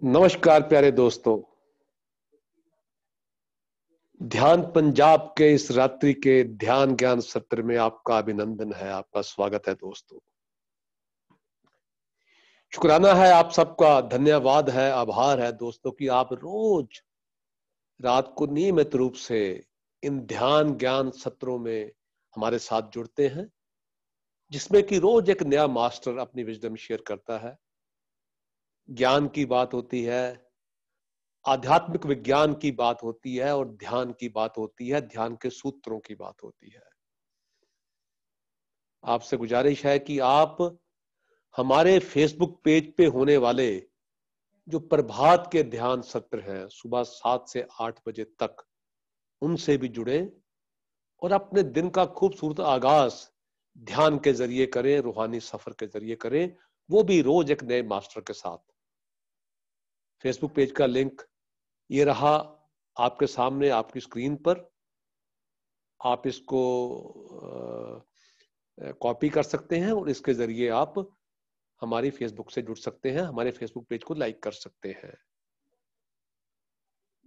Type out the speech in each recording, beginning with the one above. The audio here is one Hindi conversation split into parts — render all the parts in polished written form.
नमस्कार प्यारे दोस्तों। ध्यान पंजाब के इस रात्रि के ध्यान ज्ञान सत्र में आपका अभिनंदन है, आपका स्वागत है दोस्तों। शुक्राना है आप सबका, धन्यवाद है, आभार है दोस्तों कि आप रोज रात को नियमित रूप से इन ध्यान ज्ञान सत्रों में हमारे साथ जुड़ते हैं, जिसमें कि रोज एक नया मास्टर अपनी विजडम शेयर करता है। ज्ञान की बात होती है, आध्यात्मिक विज्ञान की बात होती है और ध्यान की बात होती है, ध्यान के सूत्रों की बात होती है। आपसे गुजारिश है कि आप हमारे फेसबुक पेज पे होने वाले जो प्रभात के ध्यान सत्र हैं सुबह 7 से 8 बजे तक, उनसे भी जुड़े और अपने दिन का खूबसूरत आगाज ध्यान के जरिए करें, रूहानी सफर के जरिए करें, वो भी रोज एक नए मास्टर के साथ। फेसबुक पेज का लिंक ये रहा आपके सामने, आपकी स्क्रीन पर। आप इसको कॉपी कर सकते हैं और इसके जरिए आप हमारी फेसबुक से जुड़ सकते हैं, हमारे फेसबुक पेज को लाइक कर सकते हैं।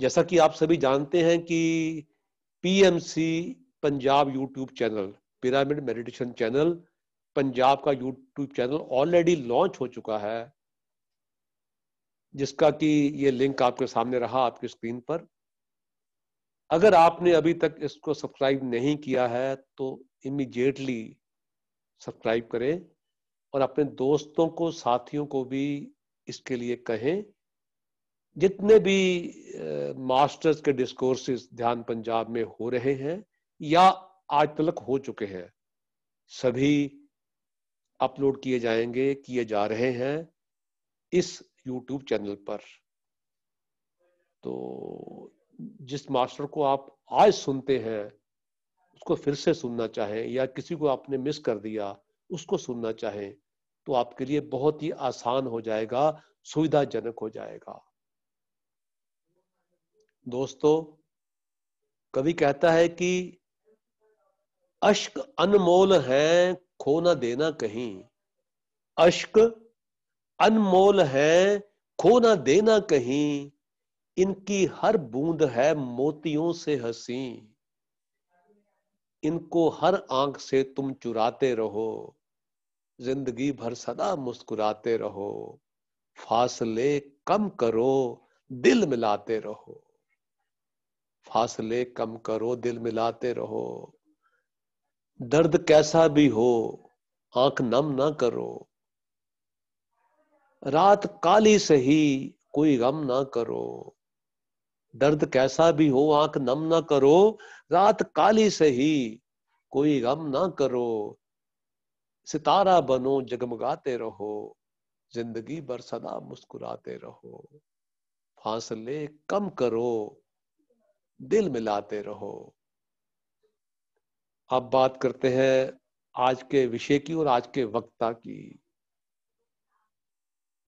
जैसा कि आप सभी जानते हैं कि PMC Punjab YouTube channel, pyramid meditation channel Punjab का यूट्यूब चैनल ऑलरेडी लॉन्च हो चुका है, जिसका कि ये लिंक आपके सामने रहा आपकी स्क्रीन पर। अगर आपने अभी तक इसको सब्सक्राइब नहीं किया है तो इमीडिएटली सब्सक्राइब करें और अपने दोस्तों को, साथियों को भी इसके लिए कहें। जितने भी मास्टर्स के डिस्कोर्सेस ध्यान पंजाब में हो रहे हैं या आज तक हो चुके हैं, सभी अपलोड किए जाएंगे, किए जा रहे हैं इस यूट्यूब चैनल पर। तो जिस मास्टर को आप आज सुनते हैं उसको फिर से सुनना चाहें या किसी को आपने मिस कर दिया उसको सुनना चाहें तो आपके लिए बहुत ही आसान हो जाएगा, सुविधाजनक हो जाएगा। दोस्तों, कवि कहता है कि अश्क अनमोल है, खो ना देना कहीं। अश्क अनमोल है, खो ना देना कहीं। इनकी हर बूंद है मोतियों से हंसी। इनको हर आंख से तुम चुराते रहो, जिंदगी भर सदा मुस्कुराते रहो। फासले कम करो, दिल मिलाते रहो। फासले कम करो, दिल मिलाते रहो। दर्द कैसा भी हो, आंख नम ना करो। रात काली सही, कोई गम ना करो। दर्द कैसा भी हो, आंख नम ना करो। रात काली सही, कोई गम ना करो। सितारा बनो, जगमगाते रहो। जिंदगी भर सदा मुस्कुराते रहो। फासले कम करो, दिल मिलाते रहो। अब बात करते हैं आज के विषय की और आज के वक्ता की।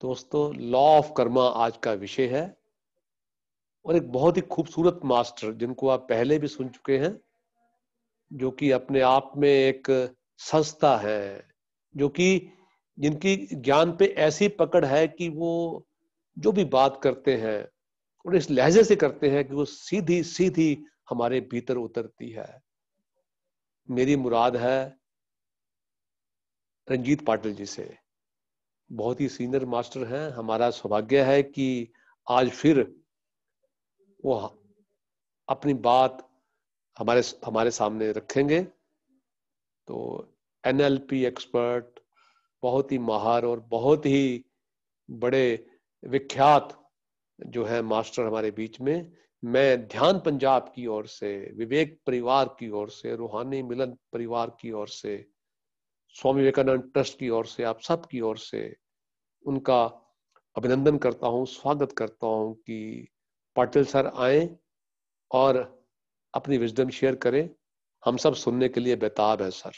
दोस्तों, लॉ ऑफ कर्मा आज का विषय है और एक बहुत ही खूबसूरत मास्टर जिनको आप पहले भी सुन चुके हैं, जो कि अपने आप में एक संस्था है, जो कि जिनकी ज्ञान पे ऐसी पकड़ है कि वो जो भी बात करते हैं और इस लहजे से करते हैं कि वो सीधी सीधी हमारे भीतर उतरती है। मेरी मुराद है रंजीत पाटिल जी से। बहुत ही सीनियर मास्टर हैं। हमारा सौभाग्य है कि आज फिर वो अपनी बात हमारे हमारे सामने रखेंगे। तो एनएलपी एक्सपर्ट, बहुत ही माहर और बहुत ही बड़े विख्यात जो है मास्टर हमारे बीच में। मैं ध्यान पंजाब की ओर से, विवेक परिवार की ओर से, रूहानी मिलन परिवार की ओर से, स्वामी विवेकानंद ट्रस्ट की ओर से, आप सब की ओर से उनका अभिनंदन करता हूं, स्वागत करता हूं कि पाटिल सर आए और अपनी विजडम शेयर करें। हम सब सुनने के लिए बेताब है sir.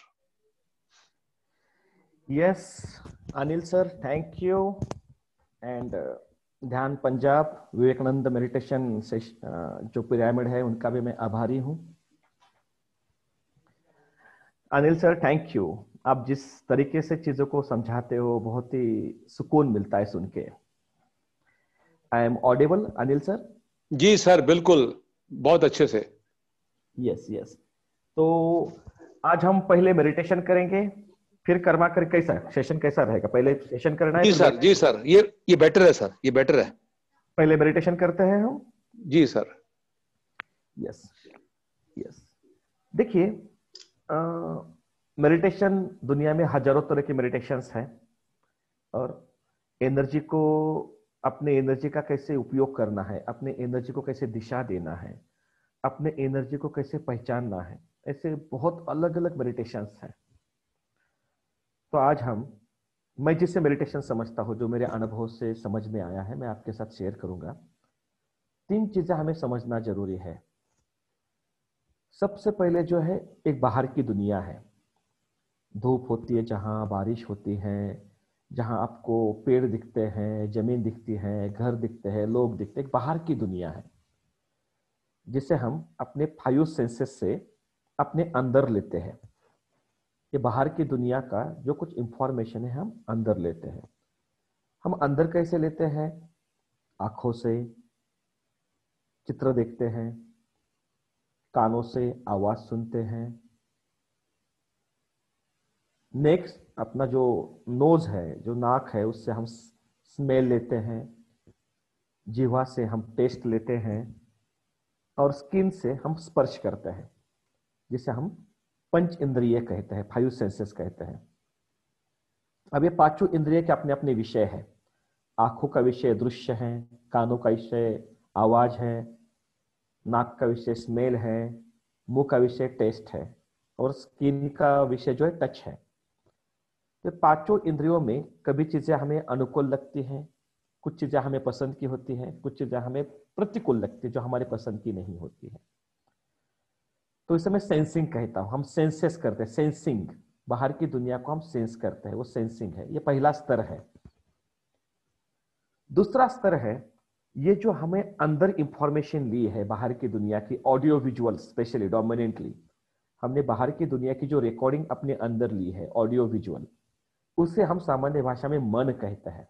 Yes Anil sir, thank you. And ध्यान पंजाब विवेकानंद मेडिटेशन से जो पिरामिड है उनका भी मैं आभारी हूं। Anil sir, thank you. आप जिस तरीके से चीजों को समझाते हो बहुत ही सुकून मिलता है सुन के। I am audible Anil sir? जी सर, बिल्कुल, बहुत अच्छे से। Yes yes. तो आज हम पहले मेडिटेशन करेंगे, फिर कर्मा कर कैसा सेशन कैसा रहेगा? पहले सेशन करना है जी फिर सर, जी मेडिटेशन? सर, ये बेटर है सर, ये बेटर है। पहले मेडिटेशन करते हैं हम। जी सर। Yes yes. देखिए, मेडिटेशन दुनिया में हजारों तरह की मेडिटेशंस हैं, और एनर्जी को, अपने एनर्जी का कैसे उपयोग करना है, अपने एनर्जी को कैसे दिशा देना है, अपने एनर्जी को कैसे पहचानना है, ऐसे बहुत अलग अलग मेडिटेशंस हैं। तो आज मैं जिससे मेडिटेशन समझता हूँ, जो मेरे अनुभव से समझ में आया है, मैं आपके साथ शेयर करूंगा। 3 चीजें हमें समझना जरूरी है। सबसे पहले जो है, एक बाहर की दुनिया है। धूप होती है जहाँ, बारिश होती है जहाँ, आपको पेड़ दिखते हैं, जमीन दिखती है, घर दिखते हैं, लोग दिखते हैं। एक बाहर की दुनिया है जिसे हम अपने 5 सेंसेस से अपने अंदर लेते हैं। ये बाहर की दुनिया का जो कुछ इंफॉर्मेशन है, हम अंदर लेते हैं। हम अंदर कैसे लेते हैं? आंखों से चित्र देखते हैं, कानों से आवाज सुनते हैं, नेक्स्ट अपना जो नोज है, जो नाक है, उससे हम स्मेल लेते हैं, जीवा से हम टेस्ट लेते हैं, और स्किन से हम स्पर्श करते हैं, जिसे हम पंच इंद्रिय कहते हैं, 5 सेंसेस कहते हैं। अब ये पांचों इंद्रिय के अपने अपने विषय है। आंखों का विषय दृश्य है, कानों का विषय आवाज है, नाक का विषय स्मेल है, मुंह का विषय टेस्ट है, और स्किन का विषय जो है टच है। तो पांचों इंद्रियों में कभी चीजें हमें अनुकूल लगती हैं, कुछ चीजें हमें पसंद की होती हैं, कुछ चीजें हमें प्रतिकूल लगती है, जो हमारे पसंद की नहीं होती है। तो इसे मैं सेंसिंग कहता हूं। हम सेंसेस करते हैं, सेंसिंग। बाहर की दुनिया को हम सेंस करते हैं, वो सेंसिंग है। ये पहला स्तर है। दूसरा स्तर है, ये जो हमें अंदर इंफॉर्मेशन ली है बाहर की दुनिया की, ऑडियो विजुअल स्पेशली डोमिनेंटली, हमने बाहर की दुनिया की जो रिकॉर्डिंग अपने अंदर ली है, ऑडियो विजुअल, उसे हम सामान्य भाषा में मन कहते हैं।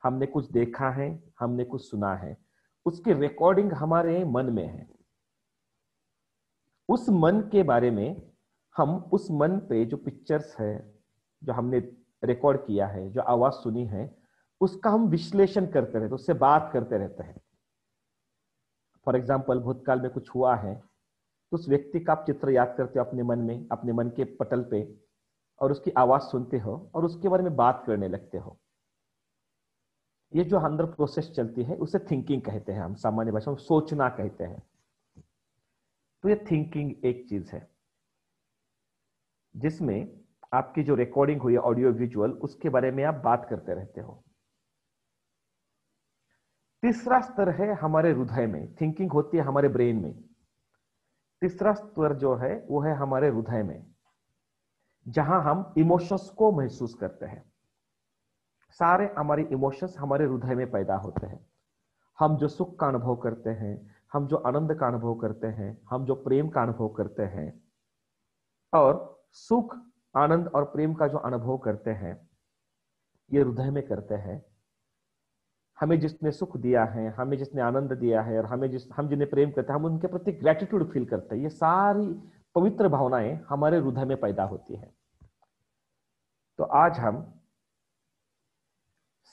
हमने कुछ देखा है, हमने कुछ सुना है, उसकी रिकॉर्डिंग हमारे मन में है। उस मन के बारे में हम, उस मन पे जो पिक्चर्स है, जो हमने रिकॉर्ड किया है, जो आवाज सुनी है, उसका हम विश्लेषण करते रहते, उससे बात करते रहते हैं। फॉर एग्जाम्पल, भूतकाल में कुछ हुआ है, तो उस व्यक्ति का आप चित्र याद करते हो अपने मन में, अपने मन के पटल पे, और उसकी आवाज सुनते हो और उसके बारे में बात करने लगते हो। ये जो अंदर प्रोसेस चलती है, उसे थिंकिंग कहते हैं। हम सामान्य भाषा में सोचना कहते हैं। तो ये थिंकिंग एक चीज है जिसमें आपकी जो रिकॉर्डिंग हुई है ऑडियो विजुअल, उसके बारे में आप बात करते रहते हो। तीसरा स्तर है हमारे हृदय में। थिंकिंग होती है हमारे ब्रेन में। तीसरा स्तर जो है वो है हमारे हृदय में, जहां हम इमोशंस को महसूस करते हैं। सारे हमारे इमोशंस हमारे हृदय में पैदा होते हैं। हम जो सुख का अनुभव करते हैं, हम जो आनंद का अनुभव करते हैं, हम जो प्रेम का अनुभव करते हैं, और सुख, आनंद और प्रेम का जो अनुभव करते हैं, ये हृदय में करते हैं। हमें जिसने सुख दिया है, हमें जिसने आनंद दिया है, और हम जिन्हें प्रेम करते हैं, हम उनके प्रति ग्रेटिट्यूड फील करते हैं। ये सारी पवित्र भावनाएं हमारे हृदय में पैदा होती है। तो आज हम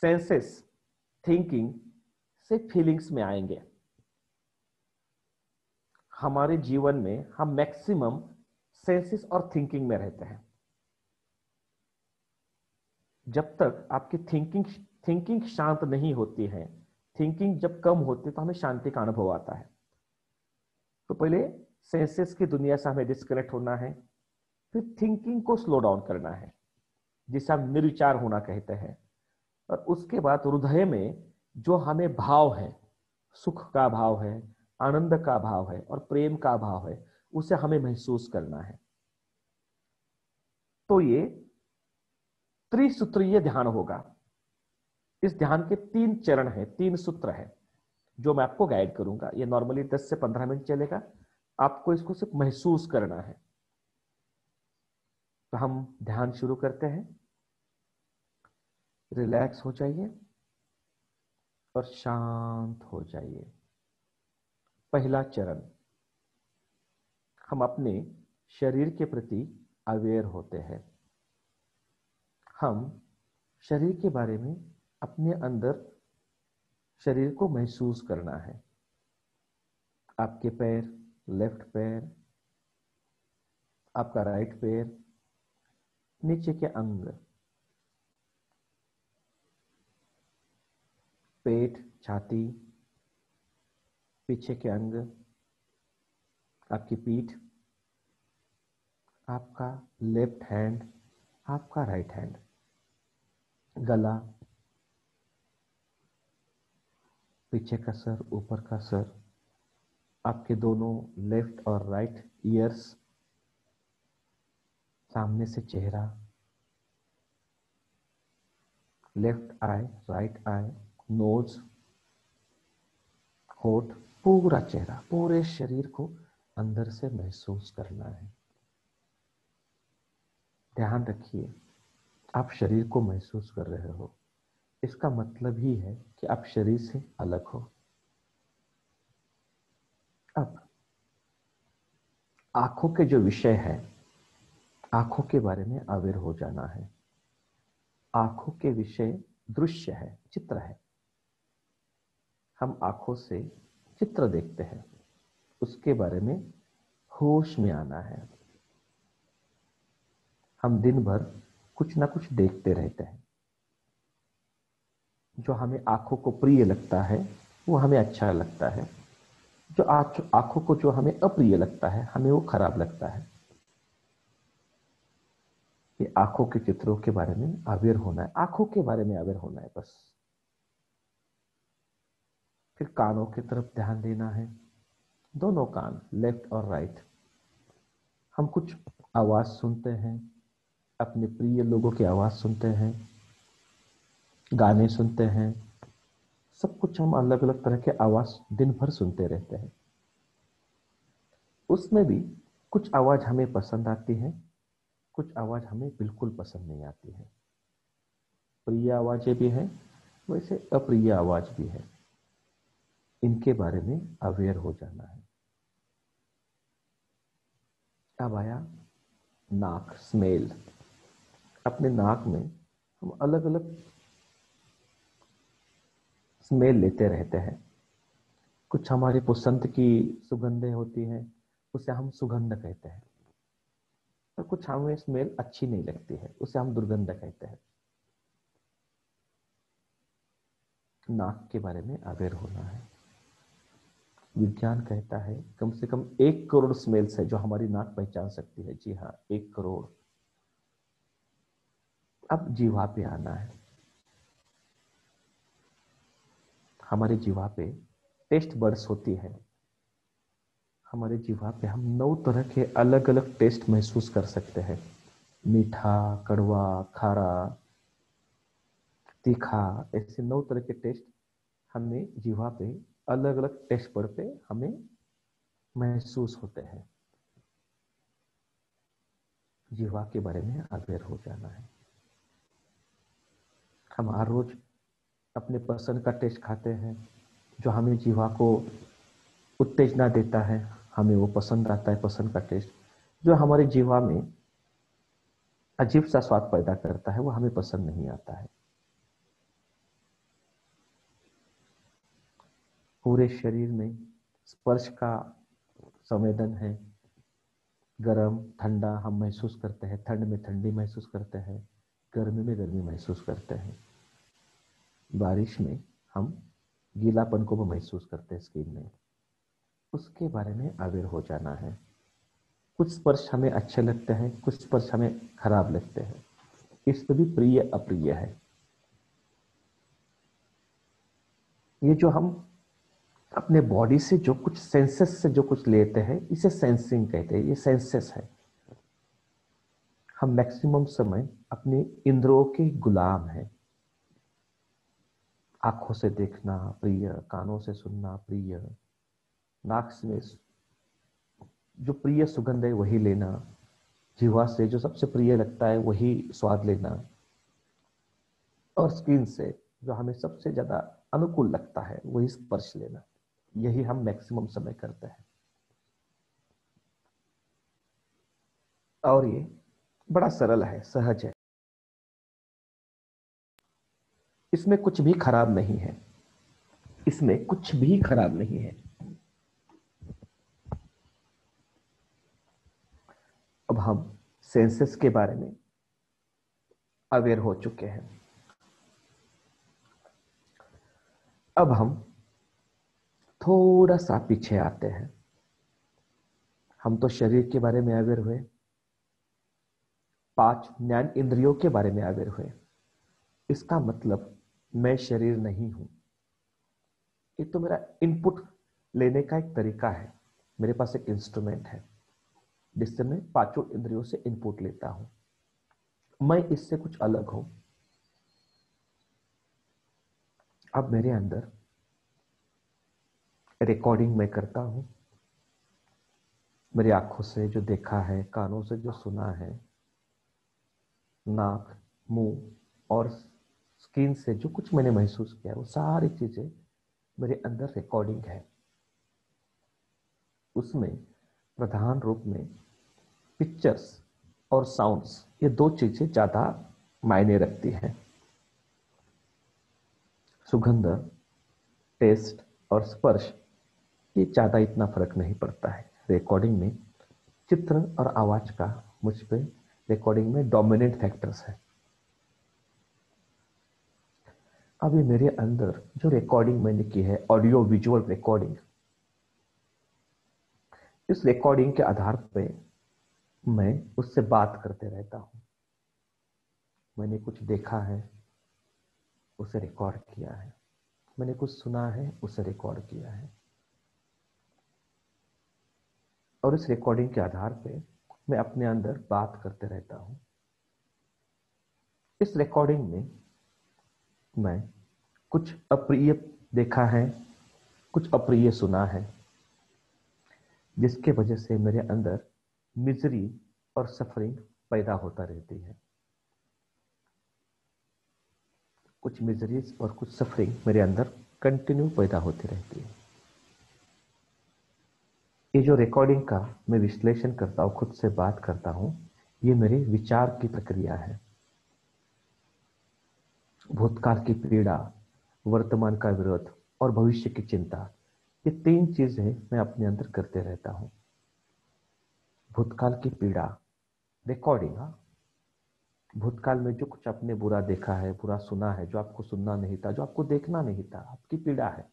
सेंसेस, थिंकिंग से फीलिंग्स में आएंगे। हमारे जीवन में हम मैक्सिमम सेंसेस और थिंकिंग में रहते हैं। जब तक आपकी थिंकिंग शांत नहीं होती है, थिंकिंग जब कम होती है, तो हमें शांति का अनुभव आता है। तो पहले सेंसेस की दुनिया से हमें डिस्कनेक्ट होना है, फिर थिंकिंग को स्लो डाउन करना है, जिसे हम निर्विचार होना कहते हैं। और उसके बाद हृदय में जो हमें भाव है, सुख का भाव है, आनंद का भाव है, और प्रेम का भाव है, उसे हमें महसूस करना है। तो ये त्रिसूत्रीय ध्यान होगा। इस ध्यान के 3 चरण हैं, 3 सूत्र हैं, जो मैं आपको गाइड करूंगा। ये नॉर्मली 10 से 15 मिनट चलेगा। आपको इसको सिर्फ महसूस करना है। तो हम ध्यान शुरू करते हैं। रिलैक्स हो जाइए और शांत हो जाइए। पहला चरण, हम अपने शरीर के प्रति अवेयर होते हैं। हम शरीर के बारे में अपने अंदर शरीर को महसूस करना है। आपके पैर, लेफ्ट पैर, आपका राइट पैर, नीचे के अंग, पेट, छाती, पीछे के अंग, आपकी पीठ, आपका लेफ्ट हैंड, आपका राइट हैंड, गला, पीछे का सर, ऊपर का सर, आपके दोनों लेफ्ट और राइट ईयर्स, सामने से चेहरा, left eye, right eye, nose, होठ, पूरा चेहरा, पूरे शरीर को अंदर से महसूस करना है। ध्यान रखिए, आप शरीर को महसूस कर रहे हो, इसका मतलब ही है कि आप शरीर से अलग हो। अब आंखों के जो विषय है, आंखों के बारे में अवेयर हो जाना है। आंखों के विषय दृश्य है, चित्र है। हम आंखों से चित्र देखते हैं, उसके बारे में होश में आना है। हम दिन भर कुछ ना कुछ देखते रहते हैं, जो हमें आंखों को प्रिय लगता है वो हमें अच्छा लगता है, जो आंखों को जो हमें अप्रिय लगता है हमें वो खराब लगता है। ये आंखों के चित्रों के बारे में अवेयर होना है, आंखों के बारे में अवेयर होना है बस। फिर कानों की तरफ ध्यान देना है, दोनों कान, लेफ्ट और राइट। हम कुछ आवाज सुनते हैं, अपने प्रिय लोगों की आवाज सुनते हैं, गाने सुनते हैं, सब कुछ हम अलग अलग तरह के आवाज दिन भर सुनते रहते हैं। उसमें भी कुछ आवाज हमें पसंद आती है, कुछ आवाज हमें बिल्कुल पसंद नहीं आती है। प्रिय आवाजें भी हैं, वैसे अप्रिय आवाज भी है। इनके बारे में अवेयर हो जाना है। अब आया नाक, स्मेल। अपने नाक में हम अलग अलग स्मेल लेते रहते हैं। कुछ हमारी पसंद की सुगंधें होती हैं, उसे हम सुगंध कहते हैं, और कुछ हमें स्मेल अच्छी नहीं लगती है, उसे हम दुर्गंध कहते हैं। नाक के बारे में अवेयर होना है। विज्ञान कहता है कम से कम 1 करोड़ स्मेल्स है जो हमारी नाक पहचान सकती है। जी हाँ, 1 करोड़। अब जीवा पे आना है। हमारे जीवा पे टेस्ट बड्स होती है। हमारे जीवा पे हम 9 तरह के अलग अलग टेस्ट महसूस कर सकते हैं। मीठा, कड़वा, खारा, तीखा, ऐसे 9 तरह के टेस्ट हमें जीवा पे, अलग अलग टेस्ट बड पे हमें महसूस होते हैं। जीवा के बारे में अवेयर हो जाना है। हम हर रोज अपने पसंद का टेस्ट खाते हैं, जो हमें जीवा को उत्तेजना देता है, हमें वो पसंद आता है, पसंद का टेस्ट। जो हमारे जीवा में अजीब सा स्वाद पैदा करता है वो हमें पसंद नहीं आता है। पूरे शरीर में स्पर्श का संवेदन है। गर्म, ठंडा हम महसूस करते हैं, ठंड में ठंडी महसूस करते हैं, गर्मी में गर्मी महसूस करते हैं। बारिश में हम गीलापन को भी महसूस करते हैं स्किन में। उसके बारे में अवेयर हो जाना है। कुछ स्पर्श हमें अच्छे लगते हैं, कुछ स्पर्श हमें खराब लगते हैं। इसमें भी प्रिय अप्रिय है। ये जो हम अपने बॉडी से जो कुछ सेंसेस से जो कुछ लेते हैं, इसे सेंसिंग कहते हैं। ये सेंसेस है। हम मैक्सिमम समय अपने इंद्रियों के गुलाम हैं। आंखों से देखना प्रिय, कानों से सुनना प्रिय, नाक से जो प्रिय सुगंध है वही लेना, जीवा से जो सबसे प्रिय लगता है वही स्वाद लेना, और स्किन से जो हमें सबसे ज्यादा अनुकूल लगता है वही स्पर्श लेना, यही हम मैक्सिमम समय करते हैं। और ये बड़ा सरल है, सहज है, इसमें कुछ भी खराब नहीं है, इसमें कुछ भी खराब नहीं है। अब हम सेंसेस के बारे में अवेयर हो चुके हैं। अब हम थोड़ा सा पीछे आते हैं। हम तो शरीर के बारे में अवेयर हुए, 5 ज्ञान इंद्रियों के बारे में अवेयर हुए। इसका मतलब मैं शरीर नहीं हूं। ये तो मेरा इनपुट लेने का एक तरीका है। मेरे पास एक इंस्ट्रूमेंट है जिससे मैं 5 इंद्रियों से इनपुट लेता हूं। मैं इससे कुछ अलग हूं। अब मेरे अंदर रिकॉर्डिंग मैं करता हूं। मेरी आंखों से जो देखा है, कानों से जो सुना है, नाक, मुंह और स्किन से जो कुछ मैंने महसूस किया, वो सारी चीजें मेरे अंदर रिकॉर्डिंग है। उसमें प्रधान रूप में पिक्चर्स और साउंड्स, ये 2 चीजें ज्यादा मायने रखती हैं। सुगंध, टेस्ट और स्पर्श, ये ज्यादा इतना फर्क नहीं पड़ता है। रिकॉर्डिंग में चित्र और आवाज का मुझ पे रिकॉर्डिंग में डोमिनेंट फैक्टर्स है। अभी मेरे अंदर जो रिकॉर्डिंग मैंने की है, ऑडियो विजुअल रिकॉर्डिंग, इस रिकॉर्डिंग के आधार पे मैं उससे बात करते रहता हूं। मैंने कुछ देखा है, उसे रिकॉर्ड किया है। मैंने कुछ सुना है, उसे रिकॉर्ड किया है। और इस रिकॉर्डिंग के आधार पे मैं अपने अंदर बात करते रहता हूं। इस रिकॉर्डिंग में मैं कुछ अप्रिय देखा है, कुछ अप्रिय सुना है, जिसके वजह से मेरे अंदर मिजरी और सफरिंग पैदा होता रहती है। कुछ मिजरीज और कुछ सफरिंग मेरे अंदर कंटिन्यू पैदा होती रहती है। ये जो रिकॉर्डिंग का मैं विश्लेषण करता हूं, खुद से बात करता हूं, ये मेरे विचार की प्रक्रिया है। भूतकाल की पीड़ा, वर्तमान का विरोध और भविष्य की चिंता, ये 3 चीजें मैं अपने अंदर करते रहता हूं। भूतकाल की पीड़ा, रिकॉर्डिंग। भूतकाल में जो कुछ आपने बुरा देखा है, बुरा सुना है, जो आपको सुनना नहीं था, जो आपको देखना नहीं था, आपकी पीड़ा है,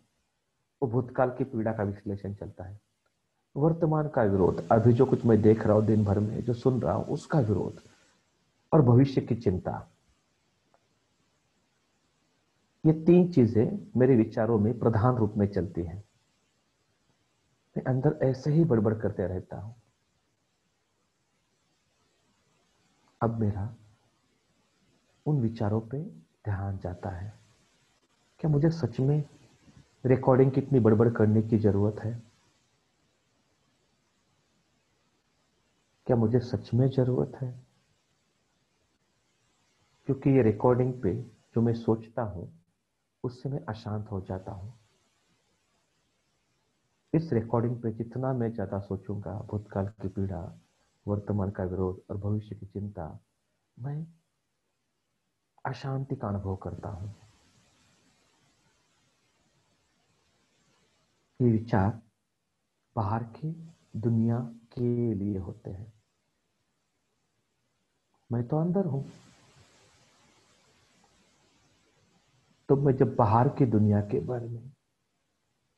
वो भूतकाल की पीड़ा का विश्लेषण चलता है। वर्तमान का विरोध, अभी जो कुछ मैं देख रहा हूं दिन भर में, जो सुन रहा हूं, उसका विरोध और भविष्य की चिंता, ये 3 चीजें मेरे विचारों में प्रधान रूप में चलती हैं। मैं अंदर ऐसे ही बड़बड़ करते रहता हूं। अब मेरा उन विचारों पे ध्यान जाता है। क्या मुझे सच में रिकॉर्डिंग की इतनी बड़बड़ करने की जरूरत है? क्या मुझे सच में जरूरत है? क्योंकि ये रिकॉर्डिंग पे जो मैं सोचता हूं, उससे मैं अशांत हो जाता हूं। इस रिकॉर्डिंग पे जितना मैं ज्यादा सोचूंगा, भूतकाल की पीड़ा, वर्तमान का विरोध और भविष्य की चिंता, मैं अशांति का अनुभव करता हूं। ये विचार बाहर की दुनिया के लिए होते हैं। मैं तो अंदर हूं। तो मैं जब बाहर की दुनिया के बारे में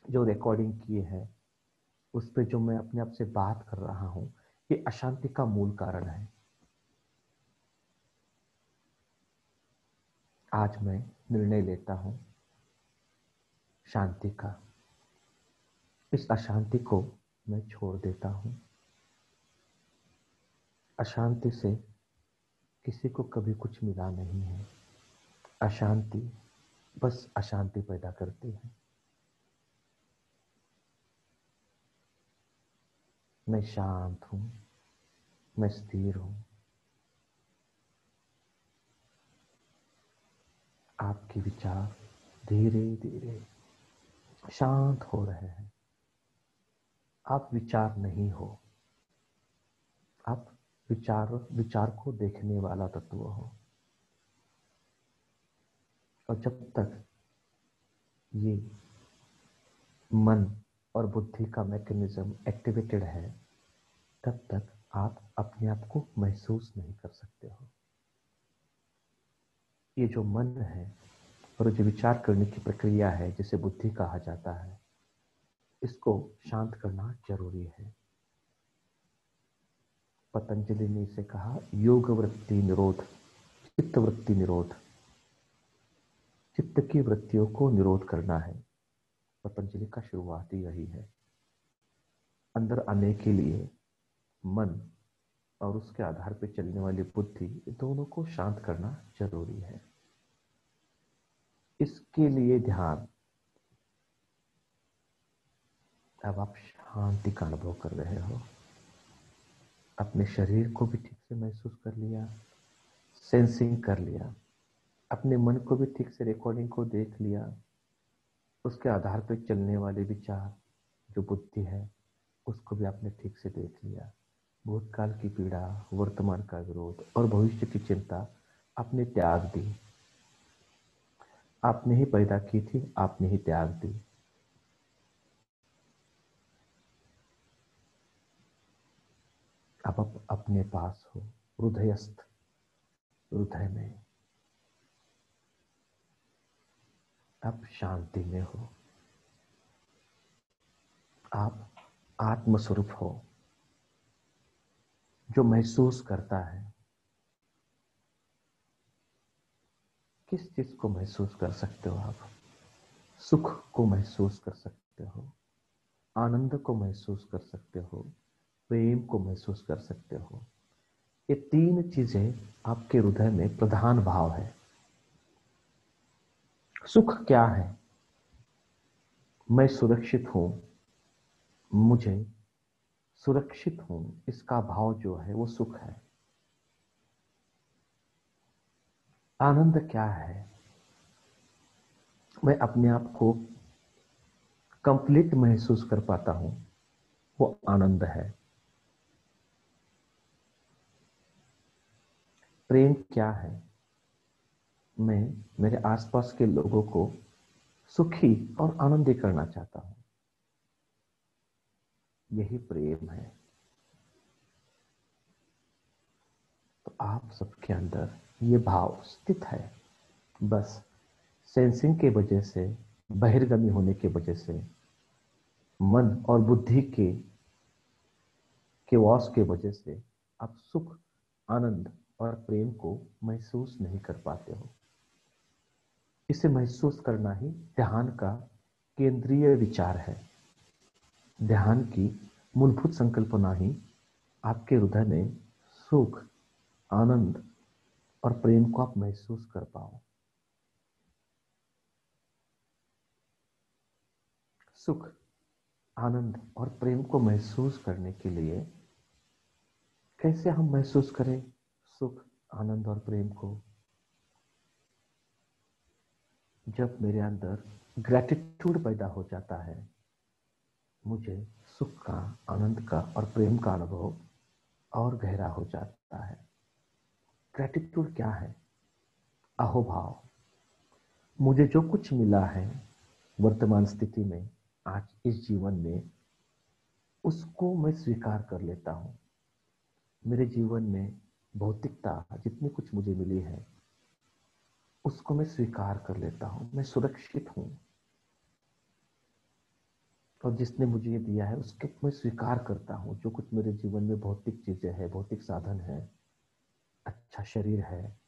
जो रिकॉर्डिंग किए हैं, उस पे जो मैं अपने आप से बात कर रहा हूं, ये अशांति का मूल कारण है। आज मैं निर्णय लेता हूं शांति का। इस अशांति को मैं छोड़ देता हूं। अशांति से किसी को कभी कुछ मिला नहीं है। अशांति बस अशांति पैदा करती है। मैं शांत हूं, मैं स्थिर हूं। आपके विचार धीरे धीरे शांत हो रहे हैं। आप विचार नहीं हो, आप विचार को देखने वाला तत्व हो। और जब तक ये मन और बुद्धि का मैकेनिज्म एक्टिवेटेड है, तब तक आप अपने आप को महसूस नहीं कर सकते हो। ये जो मन है और जो विचार करने की प्रक्रिया है, जिसे बुद्धि कहा जाता है, इसको शांत करना जरूरी है। पतंजलि ने इसे कहा योग वृत्ति निरोध, चित्त वृत्ति निरोध। चित्त की वृत्तियों को निरोध करना है। पतंजलि का शुरुआत ही यही है। अंदर आने के लिए मन और उसके आधार पर चलने वाली बुद्धि, दोनों को शांत करना जरूरी है। इसके लिए ध्यान। अब आप शांति का अनुभव कर रहे हो। अपने शरीर को भी ठीक से महसूस कर लिया, सेंसिंग कर लिया, अपने मन को भी ठीक से रिकॉर्डिंग को देख लिया, उसके आधार पर चलने वाले विचार जो बुद्धि है उसको भी आपने ठीक से देख लिया। भूतकाल की पीड़ा, वर्तमान का विरोध और भविष्य की चिंता आपने त्याग दी। आपने ही पैदा की थी, आपने ही त्याग दी। अब आप अपने पास हो, हृदयस्थ, हृदय में। आप शांति में हो। आप आत्मस्वरूप हो जो महसूस करता है। किस चीज को महसूस कर सकते हो आप? सुख को महसूस कर सकते हो, आनंद को महसूस कर सकते हो, प्रेम को महसूस कर सकते हो। ये तीन चीजें आपके हृदय में प्रधान भाव है। सुख क्या है? मैं सुरक्षित हूं, मुझे सुरक्षित हूं, इसका भाव जो है वो सुख है। आनंद क्या है? मैं अपने आप को कंप्लीट महसूस कर पाता हूं, वो आनंद है। प्रेम क्या है? मैं मेरे आसपास के लोगों को सुखी और आनंदी करना चाहता हूं, यही प्रेम है। तो आप सबके अंदर ये भाव स्थित है। बस सेंसिंग के वजह से, बहिर्गमी होने के वजह से, मन और बुद्धि के वॉस के वजह से आप सुख, आनंद और प्रेम को महसूस नहीं कर पाते हो। इसे महसूस करना ही ध्यान का केंद्रीय विचार है। ध्यान की मूलभूत संकल्पना ही आपके हृदय में सुख, आनंद और प्रेम को आप महसूस कर पाओ। सुख, आनंद और प्रेम को महसूस करने के लिए कैसे हम महसूस करें सुख, आनंद और प्रेम को? जब मेरे अंदर ग्रैटिट्यूड पैदा हो जाता है, मुझे सुख का, आनंद का और प्रेम का अनुभव और गहरा हो जाता है। ग्रैटिट्यूड क्या है? अहोभाव। मुझे जो कुछ मिला है वर्तमान स्थिति में, आज इस जीवन में, उसको मैं स्वीकार कर लेता हूं। मेरे जीवन में भौतिकता जितनी कुछ मुझे मिली है उसको मैं स्वीकार कर लेता हूं। मैं सुरक्षित हूं और जिसने मुझे ये दिया है उसके मैं स्वीकार करता हूं। जो कुछ मेरे जीवन में भौतिक चीजें हैं, भौतिक साधन है, अच्छा शरीर है,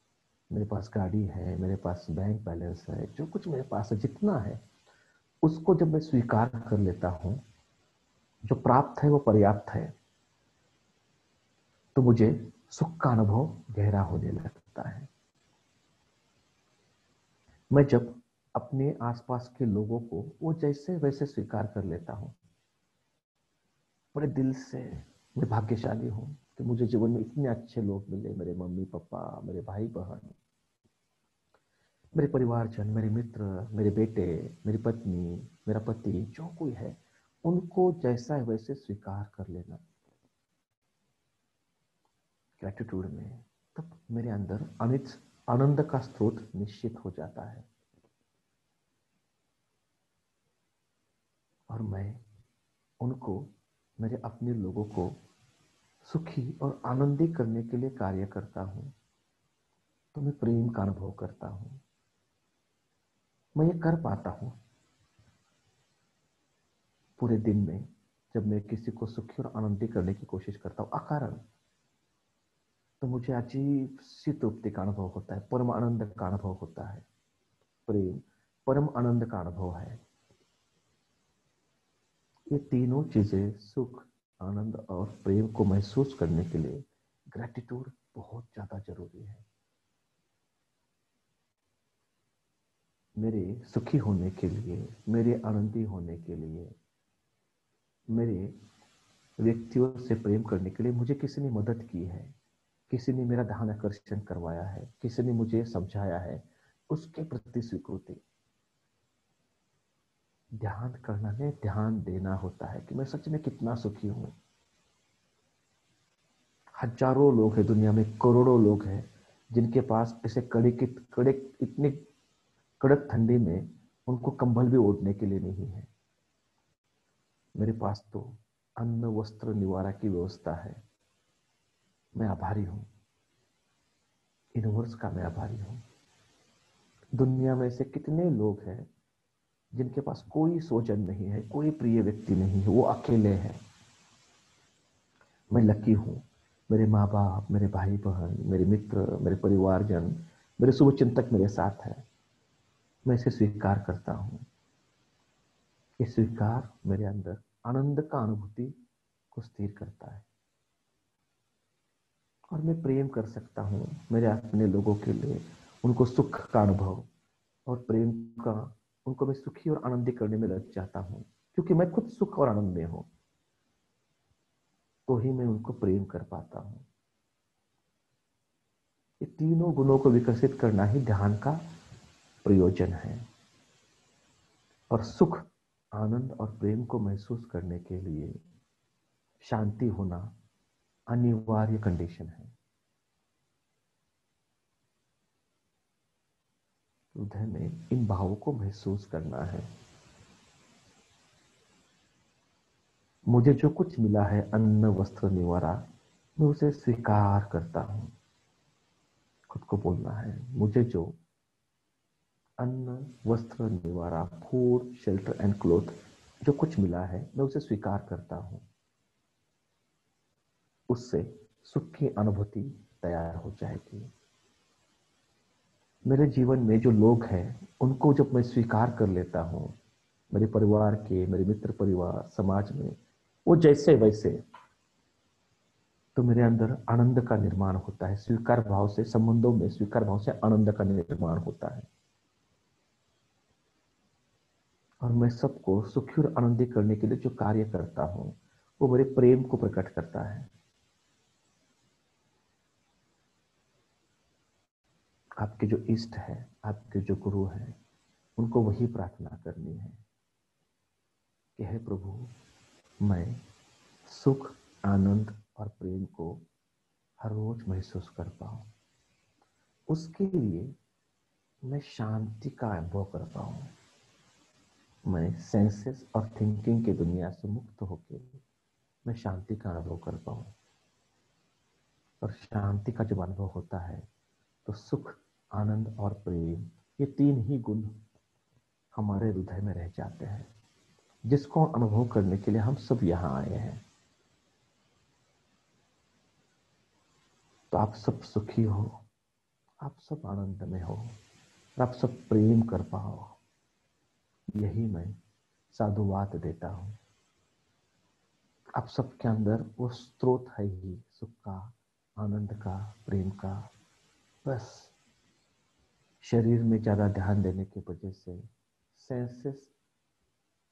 मेरे पास गाड़ी है, मेरे पास बैंक बैलेंस है, जो कुछ मेरे पास है, जितना है, उसको जब मैं स्वीकार कर लेता हूं, जो प्राप्त है वो पर्याप्त है, तो मुझे सुख का अनुभव गहरा होने लगता है। मैं जब अपने आसपास के लोगों को वो जैसे वैसे स्वीकार कर लेता हूं, बड़े दिल से मैं भाग्यशाली हूं कि मुझे जीवन में इतने अच्छे लोग मिले, मेरे मम्मी पापा, मेरे भाई बहन, मेरे परिवारजन, मेरे मित्र, मेरे बेटे, मेरी पत्नी, मेरा पति, जो कोई है, उनको जैसा है वैसे स्वीकार कर लेना ग्रेटिट्यूड में, तब मेरे अंदर आनंद का स्रोत निश्चित हो जाता है और मैं उनको, मेरे अपने लोगों को सुखी और आनंदी करने के लिए कार्य करता हूं, तो मैं प्रेम का अनुभव करता हूं। मैं ये कर पाता हूं पूरे दिन में। जब मैं किसी को सुखी और आनंदी करने की कोशिश करता हूं अकारण, तो मुझे अजीब सी तृप्ति का अनुभव होता है, परम आनंद का अनुभव होता है। प्रेम परम आनंद का अनुभव है। ये तीनों चीजें, सुख, आनंद और प्रेम को महसूस करने के लिए ग्रेटिट्यूड बहुत ज्यादा जरूरी है। मेरे सुखी होने के लिए, मेरे आनंदी होने के लिए, मेरे व्यक्तियों से प्रेम करने के लिए मुझे किसी ने मदद की है, किसी ने मेरा ध्यान आकर्षण करवाया है, किसी ने मुझे समझाया है, उसके प्रति स्वीकृति। ध्यान करना में ध्यान देना होता है कि मैं सच में कितना सुखी हूं। हजारों लोग हैं दुनिया में, करोड़ों लोग हैं जिनके पास ऐसे कड़े की कड़े, इतनी कड़क ठंडी में उनको कंबल भी ओढ़ने के लिए नहीं है। मेरे पास तो अन्न वस्त्र निवारा की व्यवस्था है। मैं आभारी हूं, यूनिवर्स का मैं आभारी हूं। दुनिया में ऐसे कितने लोग हैं जिनके पास कोई स्वजन नहीं है, कोई प्रिय व्यक्ति नहीं है, वो अकेले हैं। मैं लकी हूं, मेरे माँ बाप, मेरे भाई बहन, मेरे मित्र, मेरे परिवारजन, मेरे शुभचिंतक मेरे साथ है। मैं इसे स्वीकार करता हूं। ये स्वीकार मेरे अंदर आनंद का अनुभूति को स्थिर करता है और मैं प्रेम कर सकता हूं मेरे अपने लोगों के लिए, उनको सुख का अनुभव और प्रेम का, उनको मैं सुखी और आनंदी करने में लग जाता हूं, क्योंकि मैं खुद सुख और आनंद में हूं, तो ही मैं उनको प्रेम कर पाता हूं। ये तीनों गुणों को विकसित करना ही ध्यान का प्रयोजन है। और सुख, आनंद और प्रेम को महसूस करने के लिए शांति होना अनिवार्य कंडीशन है। हृदय में इन भावों को महसूस करना है। मुझे जो कुछ मिला है, अन्न वस्त्र निवारा, मैं उसे स्वीकार करता हूं। खुद को बोलना है, मुझे जो अन्न वस्त्र निवारा, फूड शेल्टर एंड क्लोथ, जो कुछ मिला है मैं उसे स्वीकार करता हूं। उससे सुख की अनुभूति तैयार हो जाएगी। मेरे जीवन में जो लोग हैं उनको जब मैं स्वीकार कर लेता हूं, मेरे परिवार के, मेरे मित्र परिवार, समाज में वो जैसे वैसे, तो मेरे अंदर आनंद का निर्माण होता है। स्वीकार भाव से, संबंधों में स्वीकार भाव से आनंद का निर्माण होता है और मैं सबको सुखी और आनंदी करने के लिए जो कार्य करता हूं वो मेरे प्रेम को प्रकट करता है। आपके जो इष्ट है, आपके जो गुरु है, उनको वही प्रार्थना करनी है कि हे प्रभु, मैं सुख, आनंद और प्रेम को हर रोज महसूस कर पाऊं। उसके लिए मैं शांति का अनुभव कर पाऊं। मैं सेंसेस और थिंकिंग की दुनिया से मुक्त होकर मैं शांति का अनुभव कर पाऊं। और शांति का जब अनुभव होता है तो सुख, आनंद और प्रेम, ये तीन ही गुण हमारे हृदय में रह जाते हैं, जिसको अनुभव करने के लिए हम सब यहां आए हैं। तो आप सब सुखी हो, आप सब आनंद में हो और आप सब प्रेम कर पाओ, यही मैं साधुवाद देता हूं। आप सबके अंदर वो स्रोत है ही सुख का, आनंद का, प्रेम का। बस शरीर में ज्यादा ध्यान देने की वजह से सेंसेस,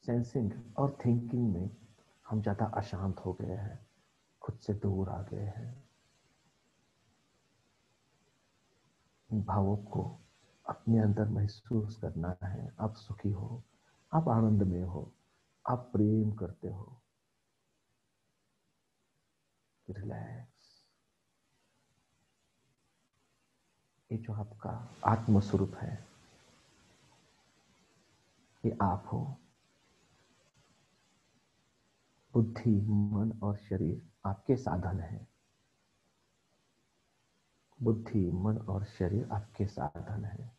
सेंसिंग और थिंकिंग में हम ज्यादा अशांत हो गए हैं, खुद से दूर आ गए हैं। इन भावों को अपने अंदर महसूस करना है आप सुखी हो, आप आनंद में हो, आप प्रेम करते हो। रिलैक्स। ये जो आपका आत्म स्वरूप है, ये आप हो। बुद्धि, मन और शरीर आपके साधन हैं। बुद्धि, मन और शरीर आपके साधन हैं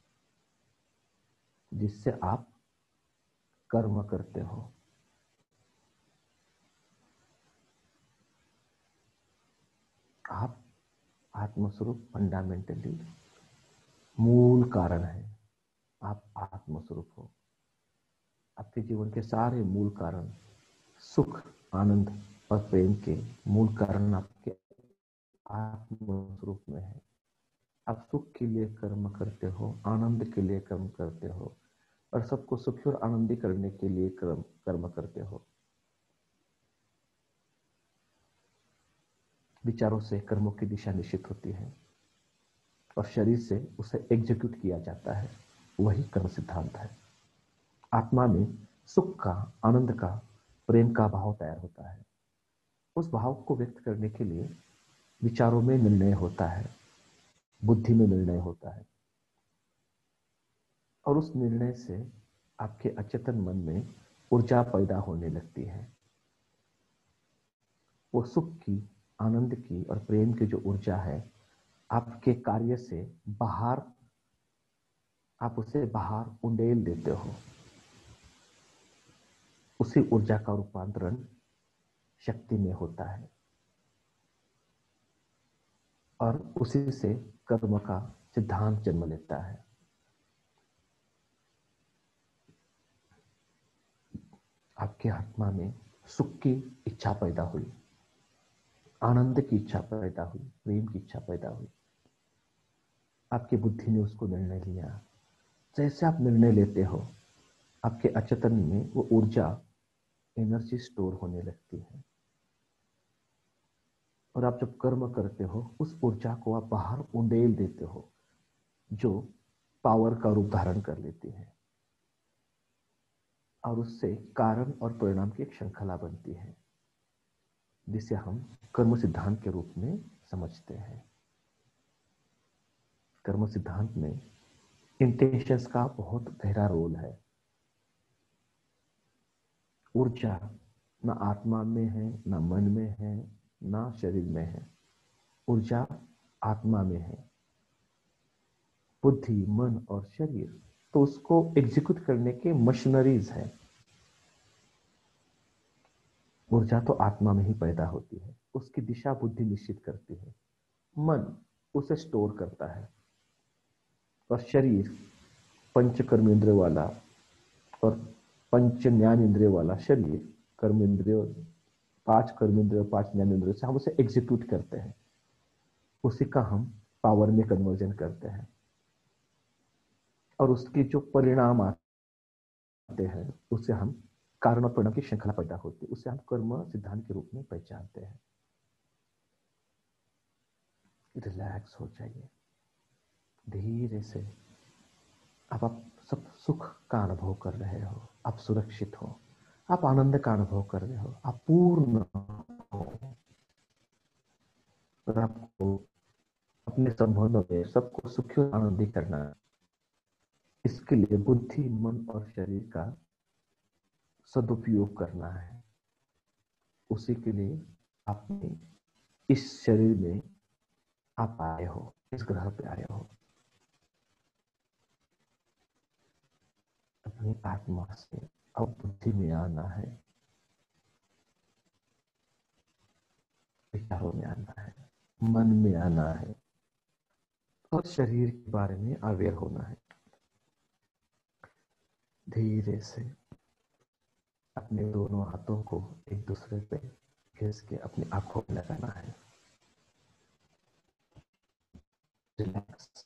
जिससे आप कर्म करते हो। आप आत्मस्वरूप फंडामेंटली मूल कारण है। आप आत्मस्वरूप हो। आपके जीवन के सारे मूल कारण, सुख, आनंद और प्रेम के मूल कारण आपके आत्मस्वरूप में है। आप सुख के लिए कर्म करते हो, आनंद के लिए कर्म करते हो और सबको सुखी और आनंदी करने के लिए कर्म करते हो। विचारों से कर्मों की दिशा निश्चित होती है और शरीर से उसे एग्जीक्यूट किया जाता है। वही कर्म सिद्धांत है। आत्मा में सुख का, आनंद का, प्रेम का भाव तैयार होता है। उस भाव को व्यक्त करने के लिए विचारों में निर्णय होता है, बुद्धि में निर्णय होता है और उस निर्णय से आपके अचेतन मन में ऊर्जा पैदा होने लगती है। वो सुख की, आनंद की और प्रेम की जो ऊर्जा है, आपके कार्य से बाहर, आप उसे बाहर उंडेल देते हो। उसी ऊर्जा का रूपांतरण शक्ति में होता है और उसी से कर्म का सिद्धांत जन्म लेता है। आपके आत्मा में सुख की इच्छा पैदा हुई, आनंद की इच्छा पैदा हुई, प्रेम की इच्छा पैदा हुई। आपकी बुद्धि ने उसको निर्णय लिया। जैसे आप निर्णय लेते हो, आपके अचेतन में वो ऊर्जा, एनर्जी स्टोर होने लगती है और आप जब कर्म करते हो, उस ऊर्जा को आप बाहर उंडेल देते हो, जो पावर का रूप धारण कर लेती है और उससे कारण और परिणाम की एक श्रृंखला बनती है जिसे हम कर्म सिद्धांत के रूप में समझते हैं। कर्म सिद्धांत में इंटेंशंस का बहुत गहरा रोल है। ऊर्जा ना आत्मा में है, ना मन में है, ना शरीर में है। ऊर्जा आत्मा में है। बुद्धि, मन और शरीर तो उसको एग्जीक्यूट करने के मशीनरीज है। ऊर्जा तो आत्मा में ही पैदा होती है, उसकी दिशा बुद्धि निश्चित करती है, मन उसे स्टोर करता है और शरीर, पंच कर्म इंद्रिय वाला और पंच ज्ञान इंद्रिय वाला शरीर, कर्म इंद्रिय, पांच कर्म इंद्रिय, पांच ज्ञान इंद्रिय से हम उसे एग्जीक्यूट करते हैं। उसी का हम पावर में कन्वर्जन करते हैं और उसके जो परिणाम आते हैं उसे हम कारण और परिणाम की श्रृंखला पैदा होती है, उसे हम कर्म सिद्धांत के रूप में पहचानते हैं। रिलैक्स हो जाइए धीरे से। अब आप सब सुख का अनुभव कर रहे हो, आप सुरक्षित हो, आप आनंद का अनुभव कर रहे हो, आप पूर्ण हो और आपको अपने संबंधों में सबको सुखी और आनंदी करना है। इसके लिए बुद्धि, मन और शरीर का सदुपयोग करना है। उसी के लिए आपने इस शरीर में आप आए हो, इस ग्रह पे आए हो। अपनी आत्मा से अब बुद्धि में आना है, विचारों में आना है, मन में आना है और शरीर के बारे में अवेयर होना है। धीरे से अपने दोनों हाथों को एक दूसरे पे घिस के अपनी आंखों में लगाना है। Relax.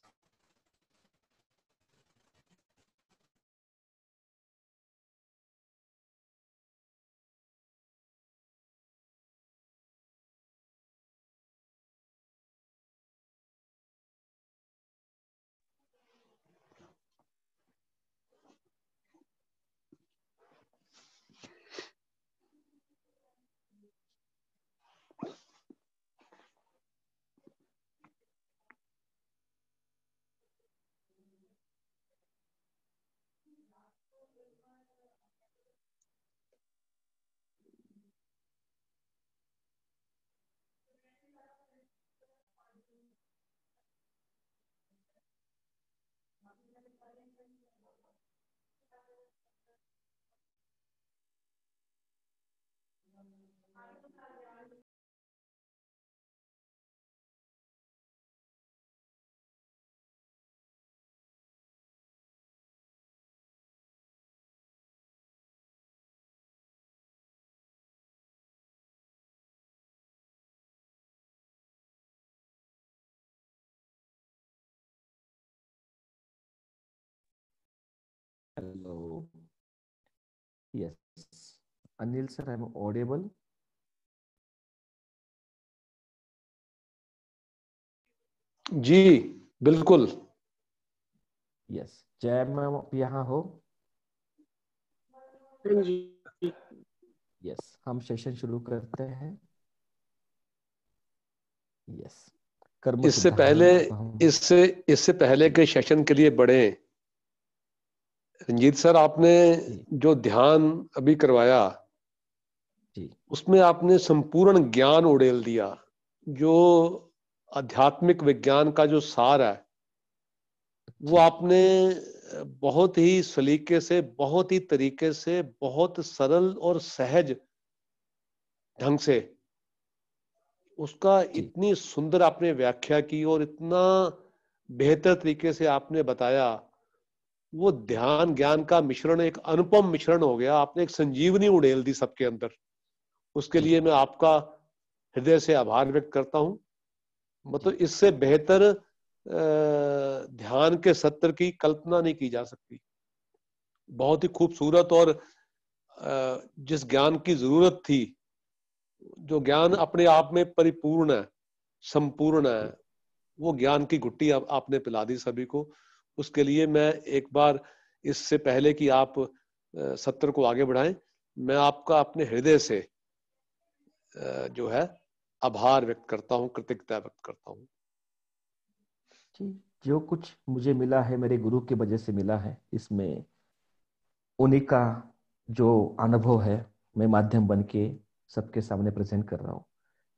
Hello, yes, Anil sir, I am audible? जी बिल्कुल। यस, जय मैम, आप यहाँ हो? हाँ जी। यस, हम सेशन शुरू करते हैं। यस, कर्म इससे पहले सिद्धांत को हम इससे इससे पहले जी के सेशन के लिए बढ़े, रंजीत सर, आपने जी जो ध्यान अभी करवाया जी उसमें आपने संपूर्ण ज्ञान उड़ेल दिया। जो आध्यात्मिक विज्ञान का जो सार है वो जी आपने बहुत ही सलीके से, बहुत ही तरीके से, बहुत सरल और सहज ढंग से उसका जी इतनी सुंदर आपने व्याख्या की और इतना बेहतर तरीके से आपने बताया। वो ध्यान ज्ञान का मिश्रण एक अनुपम मिश्रण हो गया। आपने एक संजीवनी उड़ेल दी सबके अंदर। उसके जी लिए मैं आपका हृदय से आभार व्यक्त करता हूं। मतलब जी इससे बेहतर ध्यान के सत्र की कल्पना नहीं की जा सकती। बहुत ही खूबसूरत और जिस ज्ञान की जरूरत थी, जो ज्ञान जी अपने आप में परिपूर्ण है, संपूर्ण है, जी वो ज्ञान की घुट्टी आपने पिला दी सभी को। उसके लिए मैं एक बार, इससे पहले कि आप सत्र को आगे बढ़ाएं, मैं आपका अपने हृदय से जो है आभार व्यक्त करता हूं, कृतज्ञता व्यक्त करता हूं। जी। जो कुछ मुझे मिला है मेरे गुरु की वजह से मिला है, इसमें उन्हीं का जो अनुभव है मैं माध्यम बन के सबके सामने प्रेजेंट कर रहा हूँ।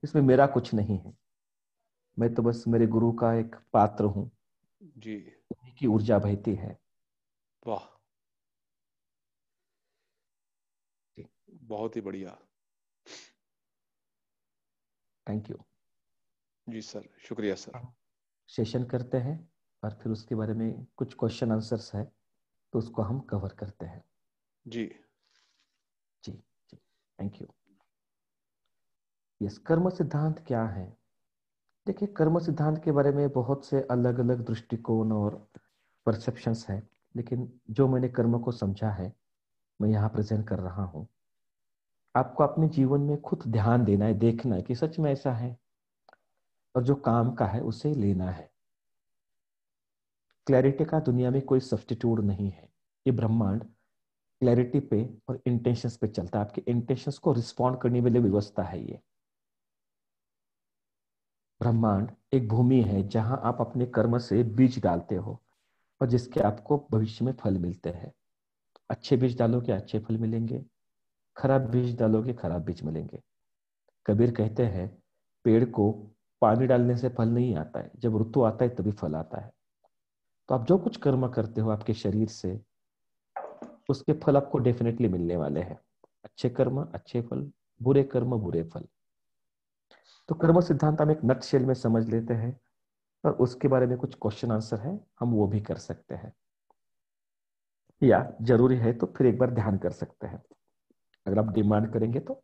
इसमें मेरा कुछ नहीं है, मैं तो बस मेरे गुरु का एक पात्र हूँ। जी। उन्हीं की ऊर्जा बहती है। वाह, जी, बहुत ही बढ़िया। Thank you. जी सर, शुक्रिया सर। हम सेशन करते हैं और फिर उसके बारे में कुछ क्वेश्चन आंसर्स है तो उसको हम कवर करते हैं। जी। जी जी, थैंक यू। यस, कर्म सिद्धांत क्या है? देखिए, कर्म सिद्धांत के बारे में बहुत से अलग अलग दृष्टिकोण और परसेप्शंस है, लेकिन जो मैंने कर्म को समझा है मैं यहाँ प्रेजेंट कर रहा हूँ। आपको अपने जीवन में खुद ध्यान देना है, देखना है कि सच में ऐसा है, और जो काम का है उसे लेना है। क्लैरिटी का दुनिया में कोई सब्स्टिट्यूट नहीं है। ये ब्रह्मांड क्लैरिटी पे और इंटेंशंस पे चलता है। आपके इंटेंशंस को रिस्पॉन्ड करने वाली व्यवस्था है ये। ब्रह्मांड एक भूमि है जहां आप अपने कर्म से बीज डालते हो और जिसके आपको भविष्य में फल मिलते हैं। अच्छे बीज डालोगे अच्छे फल मिलेंगे, खराब बीज डालोगे खराब बीज मिलेंगे। कबीर कहते हैं, पेड़ को पानी डालने से फल नहीं आता है, जब ऋतु आता है तभी फल आता है। तो आप जो कुछ कर्म करते हो आपके शरीर से, उसके फल आपको डेफिनेटली मिलने वाले हैं। अच्छे कर्म अच्छे फल, बुरे कर्म बुरे फल। तो कर्म सिद्धांत हम एक नटशेल में समझ लेते हैं, और उसके बारे में कुछ क्वेश्चन आंसर है, हम वो भी कर सकते हैं, या जरूरी है तो फिर एक बार ध्यान कर सकते हैं। अगर आप डिमांड करेंगे तो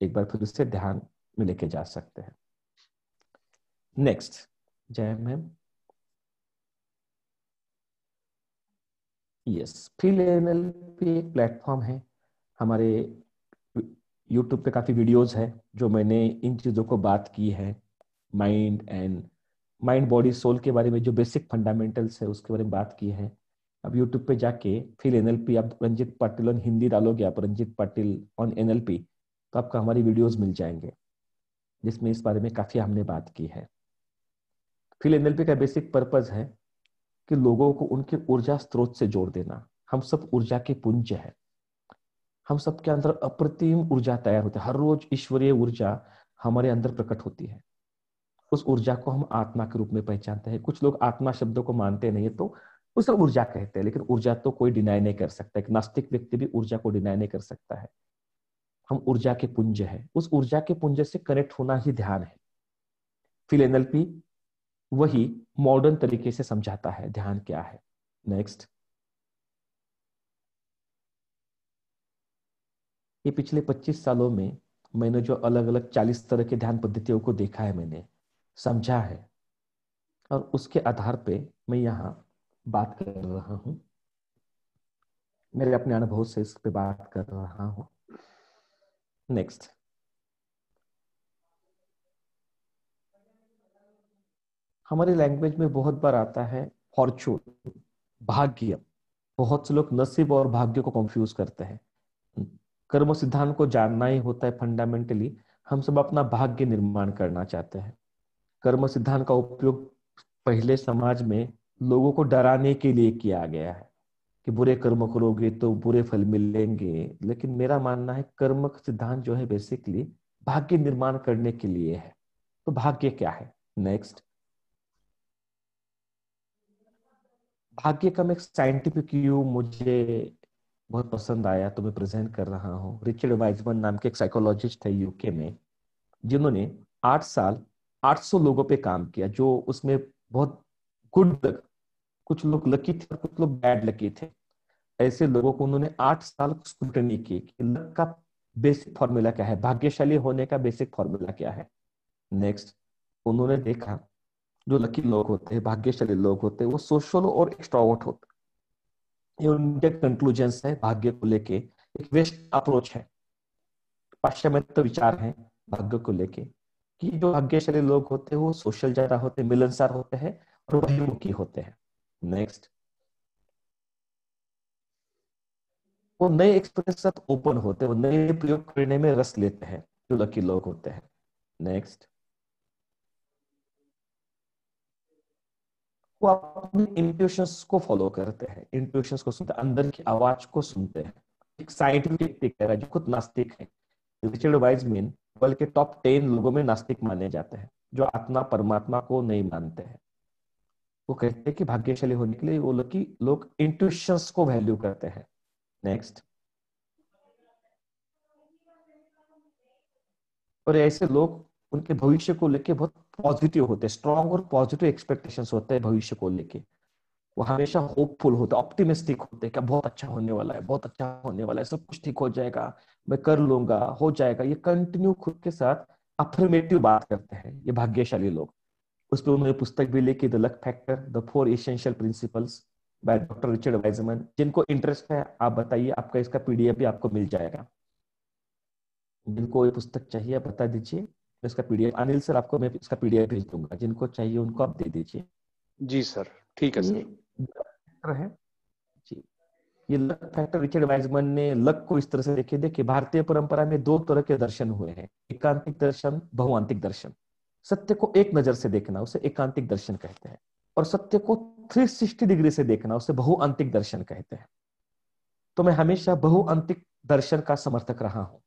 एक बार फिर उससे ध्यान में लेके जा सकते हैं। नेक्स्ट, जय मैम। यस, फील एनएलपी एक प्लेटफॉर्म है। हमारे यूट्यूब पे काफी वीडियोस है जो मैंने इन चीजों को बात की है। माइंड बॉडी सोल के बारे में जो बेसिक फंडामेंटल्स है उसके बारे में बात की है। अब यूट्यूब पे जाके फील एनएलपी, आप रंजित पाटिल ऑन हिंदी डालोगे, आप रंजित पाटिल ऑन एनएलपी, तो आपको हमारी वीडियोस मिल जाएंगे जिसमें इस बारे में काफी हमने बात की है। फील एनएलपी का बेसिक पर्पज है कि लोगों को उनके ऊर्जा स्रोत से जोड़ देना। हम सब ऊर्जा के पुंज हैं। हम सबके अंदर अप्रतिम ऊर्जा तैयार होती है, हर रोज ईश्वरीय ऊर्जा हमारे अंदर प्रकट होती है। उस ऊर्जा को हम आत्मा के रूप में पहचानते हैं। कुछ लोग आत्मा शब्दों को मानते नहीं है तो उसे ऊर्जा कहते हैं, लेकिन ऊर्जा तो कोई डिनाई नहीं कर सकता। एक नास्तिक व्यक्ति भी ऊर्जा को डिनाई नहीं कर सकता है। हम ऊर्जा के पुंज है, उस ऊर्जा के पुंज से कनेक्ट होना ही ध्यान है। फिर एनएलपी वही मॉडर्न तरीके से समझाता है ध्यान क्या है। नेक्स्ट, ये पिछले 25 सालों में मैंने जो अलग अलग 40 तरह के ध्यान पद्धतियों को देखा है, मैंने समझा है, और उसके आधार पे मैं यहाँ बात कर रहा हूँ। मेरे अपने अनुभव से इस पे बात कर रहा हूँ। नेक्स्ट, हमारी लैंग्वेज में बहुत बार आता है फॉर्चून, भाग्य। बहुत से लोग नसीब और भाग्य को कंफ्यूज करते हैं। कर्म सिद्धांत को जानना ही होता है फंडामेंटली। हम सब अपना भाग्य निर्माण करना चाहते हैं। कर्म सिद्धांत का उपयोग पहले समाज में लोगों को डराने के लिए किया गया है कि बुरे कर्म करोगे तो बुरे फल मिलेंगे। लेकिन मेरा मानना है कर्म सिद्धांत जो है बेसिकली भाग्य निर्माण करने के लिए है। तो भाग्य क्या है? नेक्स्ट, भाग्य का मैं एक साइंटिफिक व्यू मुझे बहुत पसंद आया तो मैं प्रेजेंट कर रहा हूँ। रिचर्ड वाइजमन नाम के एक साइकोलॉजिस्ट है यूके में, जिन्होंने 8 साल 800 लोगों पे काम किया, जो उसमें बहुत गुड, कुछ लोग लकी थे और कुछ लोग बैड लकी थे। ऐसे लोगों को उन्होंने 8 साल स्क्रूटनी की कि लक का बेसिक फॉर्मूला क्या है, भाग्यशाली होने का बेसिक फॉर्मूला क्या है। नेक्स्ट, उन्होंने देखा जो लकी लोग होते हैं, भाग्यशाली लोग होते हैं, वो सोशल और एक्सट्रोवर्ट होते हैं। ये उनके कंक्लूजन्स है भाग्य को लेके। एक वेस्ट अप्रोच है, पाश्चात्य विचार है भाग्य को लेके, कि जो भाग्यशाली लोग होते हैं वो सोशल ज्यादा होते हैं, मिलनसार होते हैं और बहिर्मुखी होते हैं। नेक्स्ट, वो नए एक्सपीरियंस के साथ ओपन होते हैं, वो नए प्रयोग करने में रस लेते हैं, जो लकी लोग होते हैं। नेक्स्ट, वो अपने इंट्यूशंस को फॉलो करते हैं, इंट्यूशंस को सुनते हैं, अंदर की आवाज को सुनते हैं। एक साइंटिफिक कह रहा है जो खुद नास्तिक है, रिचर्ड वाइजमैन, बल्कि टॉप 10 लोगों में नास्तिक माने जाते हैं, जो आत्मा परमात्मा को नहीं मानते हैं। वो कहते हैं कि भाग्यशाली होने के लिए वो लोग इंट्यूशंस को वैल्यू करते हैं। नेक्स्ट, और ऐसे लोग उनके भविष्य को लेके बहुत पॉजिटिव होते हैं, स्ट्रांग और पॉजिटिव एक्सपेक्टेशंस होते हैं भविष्य को लेके। वो हमेशा होपफुल होते, ऑप्टिमिस्टिक होते कि बहुत अच्छा होने वाला है, बहुत अच्छा होने वाला है, सब कुछ ठीक हो जाएगा, मैं कर लूंगा, हो जाएगा। ये कंटिन्यू खुद के साथ अफर्मेटिव बात करते हैं ये भाग्यशाली लोग। उस पर उन्होंने पुस्तक भी लिखी, the luck factor, the 4 essential principles, by doctor Richard Wiseman. जिनको इंटरेस्ट है आप बताइए, आपका इसका पीडीएफ भी आपको मिल जाएगा। जिनको ये पुस्तक चाहिए आप बता दीजिए, मैं इसका पीडीएफ, अनिल सर आपको मैं इसका पीडीएफ भेज दूंगा, जिनको चाहिए उनको आप दे दीजिए। जी सर, ठीक है ये सर। फैक्टर है जी। ये लक फैक्टर, रिचर्ड वाइजमैन ने लक को इस तरह से देखे। देखिए भारतीय परंपरा में 2 तरह के दर्शन हुए हैं, एकांतिक दर्शन, बहुआंतिक दर्शन। सत्य को एक नजर से देखना उसे एकांतिक दर्शन कहते हैं, और सत्य को 360 डिग्री से देखना उसे बहुआंतिक दर्शन कहते हैं। तो मैं हमेशा बहुआंतिक दर्शन का समर्थक रहा हूं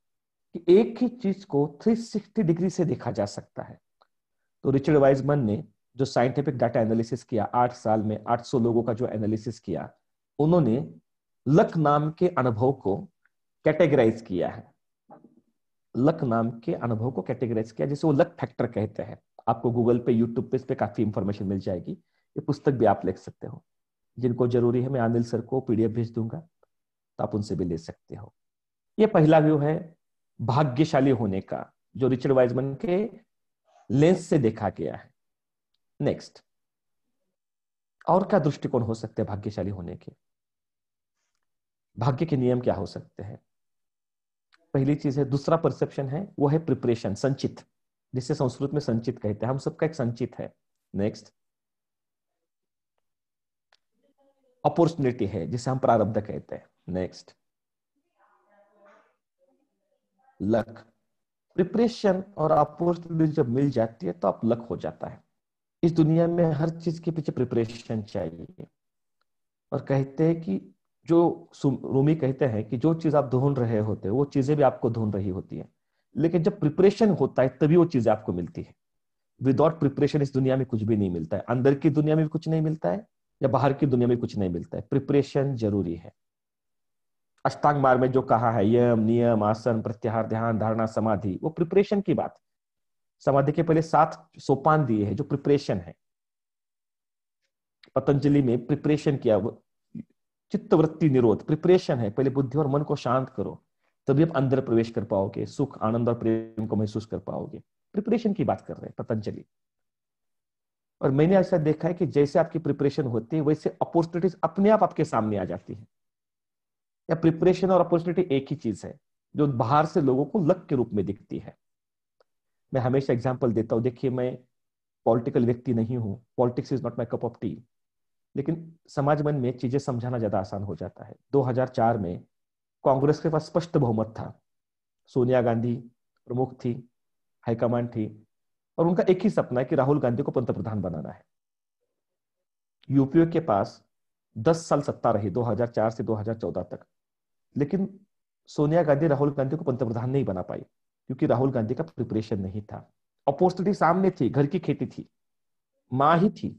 कि एक ही चीज को 360 डिग्री से देखा जा सकता है। तो रिचर्ड वाइजमैन ने जो साइंटिफिक डाटा एनालिसिस किया, 8 साल में 800 लोगों का जो एनालिसिस किया, उन्होंने लक नाम के अनुभव को कैटेगराइज किया है। लक नाम के अनुभव को कैटेगराइज किया, जिसे वो लक फैक्टर कहते हैं। आपको गूगल पे, यूट्यूब पे इस पे काफी इंफॉर्मेशन मिल जाएगी। ये पुस्तक भी आप लिख सकते हो। जिनको जरूरी है मैं अनिल सर को पीडीएफ भेज दूंगा, तो आप उनसे भी ले सकते हो। ये पहला व्यू है भाग्यशाली होने का, जो रिचर्ड वाइजमैन के लेंस से देखा गया है। नेक्स्ट, और क्या दृष्टिकोण हो सकते हैं भाग्यशाली होने के? भाग्य के नियम क्या हो सकते हैं? पहली चीज है, दूसरा परसेप्शन है वो है प्रिपरेशन, संचित, जिसे संस्कृत में संचित कहते हैं। हम सबका एक संचित है। नेक्स्ट, अपॉर्चुनिटी है जिसे हम प्रारब्ध कहते हैं। Next, luck. प्रिपरेशन और अपॉर्चुनिटी जब मिल जाती है तो आप लक हो जाता है। इस दुनिया में हर चीज के पीछे प्रिपरेशन चाहिए। और कहते हैं कि जो रूमी कहते हैं कि जो चीज आप ढूंढ रहे होते हैं वो चीजें भी आपको ढूंढ रही होती है, लेकिन जब प्रिपरेशन होता है तभी वो चीजें आपको मिलती है। विदाउट प्रिपरेशन इस दुनिया में कुछ भी नहीं मिलता है। अंदर की दुनिया में भी कुछ नहीं मिलता है, या बाहर की दुनिया में कुछ नहीं मिलता है। प्रिपरेशन जरूरी है। अष्टांग मार्ग में जो कहा है, यम, नियम, आसन, प्रत्याहार, ध्यान, धारणा, समाधि, वो प्रिपरेशन की बात है। समाधि के पहले 7 सोपान दिए हैं जो प्रिपरेशन है। पतंजलि में प्रिपरेशन किया, चित्तवृत्ति निरोध प्रिपरेशन है। पहले बुद्धि और मन को शांत करो, तभी आप अंदर प्रवेश कर पाओगे, सुख, आनंद और प्रेम को महसूस कर पाओगे। प्रिपरेशन की बात कर रहे हैं पतंजलि। और मैंने ऐसा देखा है कि जैसे आपकी प्रिपरेशन होती है वैसे अपॉर्चुनिटीज अपने आप आपके सामने आ जाती है। या प्रिपरेशन और अपॉर्चुनिटी एक ही चीज है जो बाहर से लोगों को लक के रूप में दिखती है? मैं हमेशा एग्जांपल देता हूं, देखिए मैं पॉलिटिकल व्यक्ति नहीं हूं, politics is not my cup of T, लेकिन समाज मन में चीजें समझाना ज्यादा आसान हो जाता है। 2004 में कांग्रेस के पास स्पष्ट बहुमत था, सोनिया गांधी प्रमुख थी, हाईकमांड थी, और उनका एक ही सपना है कि राहुल गांधी को पंतप्रधान बनाना है। यूपीए के पास 10 साल सत्ता रही, 2004 से 2014 तक, लेकिन सोनिया गांधी राहुल गांधी को पंतप्रधान नहीं बना पाई क्योंकि राहुल गांधी का प्रिपरेशन नहीं था। अपॉर्चुनिटी सामने थी, घर की खेती थी, माँ ही थी,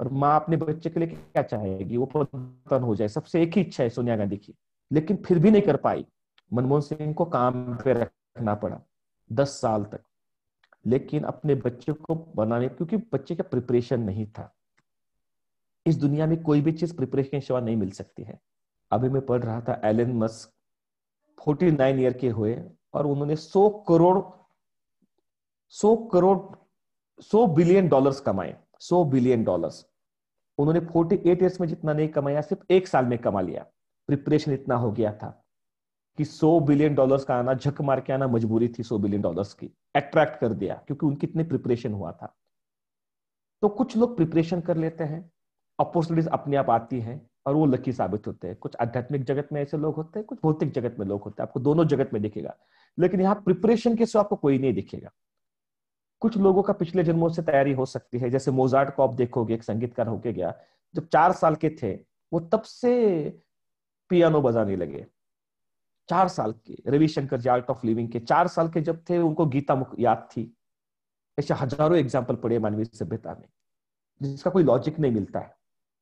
और माँ अपने बच्चे के लिए क्या चाहेगी, वो पंतप्रधान हो जाए, सबसे एक ही इच्छा है सोनिया गांधी की, लेकिन फिर भी नहीं कर पाई। मनमोहन सिंह को काम पे रखना पड़ा 10 साल तक, लेकिन अपने बच्चे को बनाने, क्योंकि बच्चे का प्रिपरेशन नहीं था। इस दुनिया में कोई भी चीज प्रिपरेशन के सिवा नहीं मिल सकती है। अभी मैं पढ़ रहा था, एलन मस्क 49 ईयर के हुए और उन्होंने 100 करोड़ 100 करोड़ $100 बिलियन कमाए, $100 बिलियन। उन्होंने 48 ईयर्स में जितना नहीं कमाया सिर्फ एक साल में कमा लिया। प्रिपरेशन इतना हो गया था कि $100 बिलियन का आना, झक मार के आना मजबूरी थी, $100 बिलियन की अट्रैक्ट कर दिया क्योंकि उनकी इतनी प्रिपरेशन हुआ था। तो कुछ लोग प्रिपरेशन कर लेते हैं, अपॉर्चुनिटीज अपने आप आती हैं और वो लकी साबित होते हैं। कुछ आध्यात्मिक जगत में ऐसे लोग होते हैं, कुछ भौतिक जगत में लोग होते हैं, आपको दोनों जगत में दिखेगा, लेकिन यहाँ प्रिपरेशन के सिवा आपको कोई नहीं दिखेगा। कुछ लोगों का पिछले जन्मों से तैयारी हो सकती है, जैसे मोजार्ट को आप देखोगे, एक संगीतकार होके गया, जब 4 साल के थे वो तब से पियानो बजाने लगे। 4 साल के रविशंकर जी आर्ट ऑफ लिविंग के 4 साल के जब थे उनको गीता मुख याद थी। ऐसे हजारों एग्जाम्पल पड़े मानवीय सभ्यता में जिसका कोई लॉजिक नहीं मिलता है,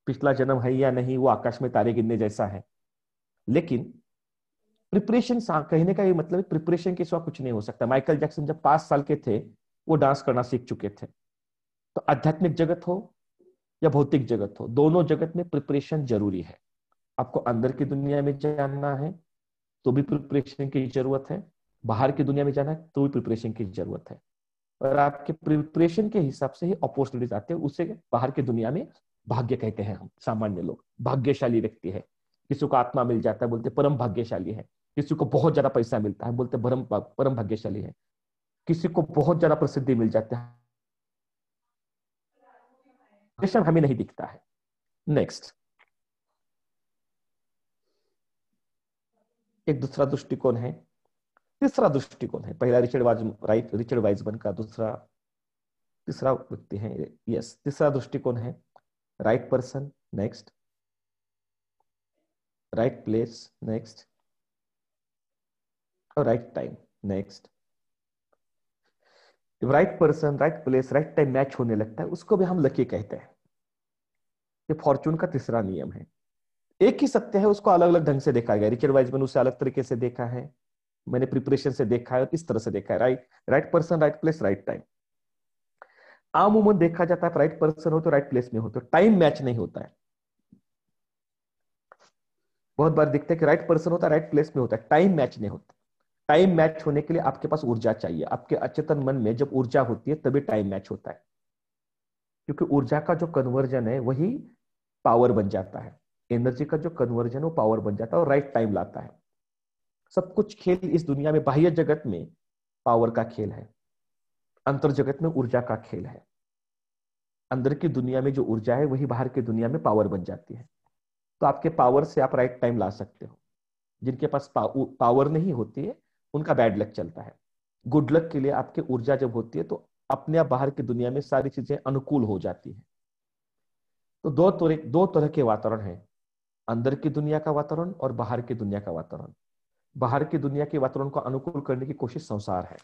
पिछला जन्म है या नहीं, वो आकाश में तारे गिनने जैसा है। लेकिन प्रिपरेशन, कहने का ये मतलब प्रिपरेशन के सिवा कुछ नहीं हो सकता। माइकल जैक्सन जब 5 साल के थे वो डांस करना सीख चुके थे। तो आध्यात्मिक जगत हो या भौतिक जगत हो, दोनों जगत में प्रिपरेशन जरूरी है। आपको अंदर की दुनिया में जानना है तो भी प्रिपरेशन की जरूरत है, बाहर की दुनिया में जाना है तो भी प्रिपरेशन की जरूरत है। और आपके प्रिपरेशन के हिसाब से ही अपॉर्चुनिटीज आते हैं, उसे बाहर की दुनिया में भाग्य कहते हैं हम सामान्य लोग। भाग्यशाली व्यक्ति है, किसी को आत्मा मिल जाता है बोलते परम भाग्यशाली है, किसी को बहुत ज्यादा पैसा मिलता है बोलते परम परम भाग्यशाली है, किसी को बहुत ज्यादा प्रसिद्धि मिल जाती है, हमें नहीं दिखता है। नेक्स्ट, एक दूसरा दृष्टिकोण है, तीसरा दृष्टिकोण है। पहला रिचर्ड वाइजमन का, दूसरा तीसरा व्यक्ति है, यस, तीसरा दृष्टिकोण है right person next, right place next, और right time next. Right person, right place, right time match होने लगता है, उसको भी हम लकी कहते हैं। ये फॉर्चून का तीसरा नियम है। एक ही सत्य है, उसको अलग अलग ढंग से देखा गया। रिचर्ड वाइजमैन उसे अलग तरीके से देखा है, मैंने प्रिपरेशन से देखा है और इस तरह से देखा है। Right right person, right place, right time. आमूमन देखा जाता है राइट पर्सन हो तो राइट प्लेस में हो तो टाइम मैच नहीं होता है। बहुत बार दिखता है कि राइट पर्सन होता है, राइट प्लेस में होता है, टाइम मैच नहीं होता। टाइम मैच होने के लिए आपके पास ऊर्जा चाहिए। आपके अचेतन मन में जब ऊर्जा होती है तभी टाइम मैच होता है, क्योंकि ऊर्जा का जो कन्वर्जन है वही पावर बन जाता है। एनर्जी का जो कन्वर्जन वो पावर बन जाता है और राइट टाइम लाता है। सब कुछ खेल इस दुनिया में, बाह्य जगत में पावर का खेल है, अंतर जगत में ऊर्जा का खेल है। अंदर की दुनिया में जो ऊर्जा है वही बाहर की दुनिया में पावर बन जाती है। तो आपके पावर से आप राइट टाइम ला सकते हो। जिनके पास पावर नहीं होती है उनका बैड लक चलता है। गुड लक के लिए आपकी ऊर्जा जब होती है तो अपने आप बाहर की दुनिया में सारी चीजें अनुकूल हो जाती है। तो दो तरह के वातावरण है, अंदर की दुनिया का वातावरण और बाहर की दुनिया का वातावरण। बाहर की दुनिया के वातावरण को अनुकूल करने की कोशिश संसार है।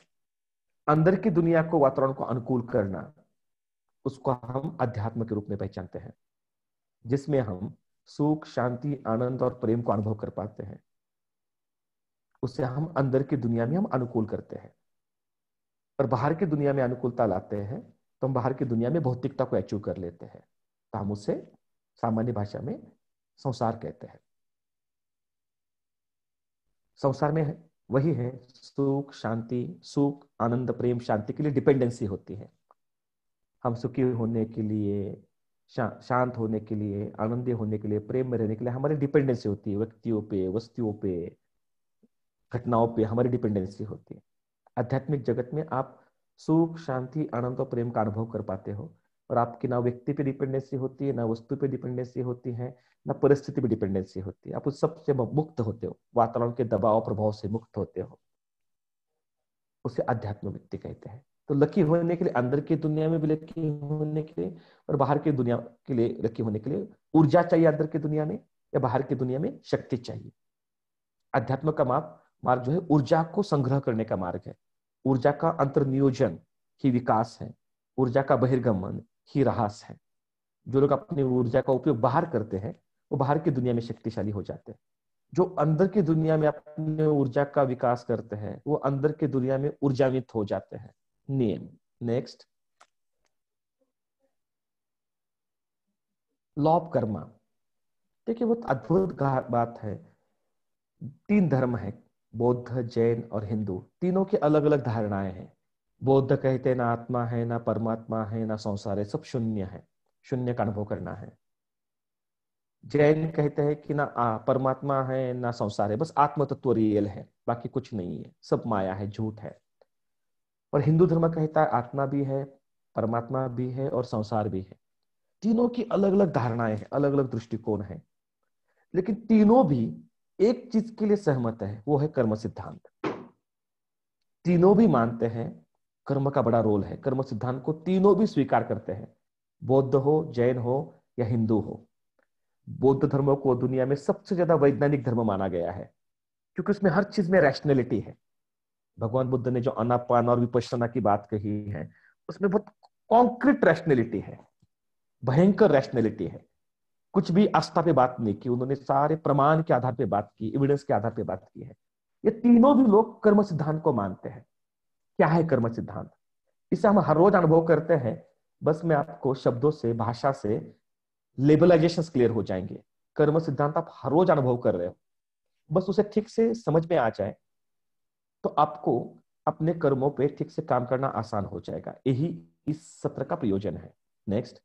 अंदर की दुनिया को, वातावरण को अनुकूल करना, उसको हम अध्यात्म के रूप में पहचानते हैं, जिसमें हम सुख, शांति, आनंद और प्रेम को अनुभव कर पाते हैं। उसे हम अंदर की दुनिया में हम अनुकूल करते हैं। और बाहर की दुनिया में अनुकूलता लाते हैं तो हम बाहर की दुनिया में भौतिकता को अचीव कर लेते हैं। तो हम उसे सामान्य भाषा में संसार कहते हैं। संसार में वही है, सुख शांति, सुख आनंद प्रेम शांति के लिए डिपेंडेंसी होती है। हम सुखी होने के लिए शांत होने के लिए, आनंदी होने के लिए, प्रेम में रहने के लिए हमारी डिपेंडेंसी होती है, व्यक्तियों पे, वस्तुओं पे, घटनाओं पे हमारी डिपेंडेंसी होती है। आध्यात्मिक जगत में आप सुख, शांति, आनंद और प्रेम का अनुभव कर पाते हो, और आपकी ना व्यक्ति पे डिपेंडेंसी होती है, ना वस्तु पे डिपेंडेंसी होती है, ना परिस्थिति पे डिपेंडेंसी होती है। आप उस सब से मुक्त होते हो, वातावरण के दबाव प्रभाव से मुक्त होते हो। उसे अध्यात्म व्यक्ति कहते हैं। तो लकी होने के लिए, अंदर की दुनिया में भी लकी होने के लिए और बाहर की दुनिया के लिए लकी होने के लिए ऊर्जा चाहिए, अंदर की दुनिया में या बाहर की दुनिया में शक्ति चाहिए। अध्यात्म का मार्ग जो है ऊर्जा को संग्रह करने का मार्ग है। ऊर्जा का अंतर्नियोजन ही विकास है, ऊर्जा का बहिर्गमन ही ह्रास है। जो लोग अपनी ऊर्जा का उपयोग बाहर करते हैं वो बाहर की दुनिया में शक्तिशाली हो जाते हैं। जो अंदर की दुनिया में अपने ऊर्जा का विकास करते हैं वो अंदर की दुनिया में ऊर्जान्वित हो जाते हैं। नियम। Next, law of Karma. देखिए बहुत अद्भुत बात है। 3 धर्म है, बौद्ध, जैन और हिंदू। तीनों की अलग अलग धारणाएं हैं। बौद्ध कहते हैं ना आत्मा है, ना परमात्मा है, ना संसार है, सब शून्य है, शून्य का अनुभव करना है। जैन कहते हैं कि ना परमात्मा है ना संसार है, बस आत्म तत्व रियल है, बाकी कुछ नहीं है, सब माया है, झूठ है। और हिंदू धर्म कहता है आत्मा भी है, परमात्मा भी है और संसार भी है। तीनों की अलग अलग धारणाएं हैं, अलग अलग दृष्टिकोण है, लेकिन तीनों भी एक चीज के लिए सहमत है, वो है कर्म सिद्धांत। तीनों भी मानते हैं कर्म का बड़ा रोल है, कर्म सिद्धांत को तीनों भी स्वीकार करते हैं, बौद्ध हो, जैन हो या हिंदू हो। बौद्ध धर्म को दुनिया में सबसे ज्यादा वैज्ञानिक धर्म माना गया है, क्योंकि उसमें हर चीज में रैशनैलिटी है। भगवान बुद्ध ने जो अनापान और विपश्यना की बात कही है, उसमें बहुत कॉन्क्रीट रैशनैलिटी है, भयंकर रैशनैलिटी है। कुछ भी आस्था पे बात नहीं की उन्होंने, सारे प्रमाण के आधार पे बात की, एविडेंस के आधार पे बात की है। ये तीनों भी लोग कर्म सिद्धांत को मानते हैं। क्या है कर्म सिद्धांत? इसे हम हर रोज अनुभव करते हैं। बस मैं आपको शब्दों से, भाषा से लेबलाइजेशन क्लियर हो जाएंगे। कर्म सिद्धांत आप हर रोज अनुभव कर रहे हो, बस उसे ठीक से समझ में आ जाए तो आपको अपने कर्मों पे ठीक से काम करना आसान हो जाएगा। यही इस सत्र का प्रयोजन है। नेक्स्ट,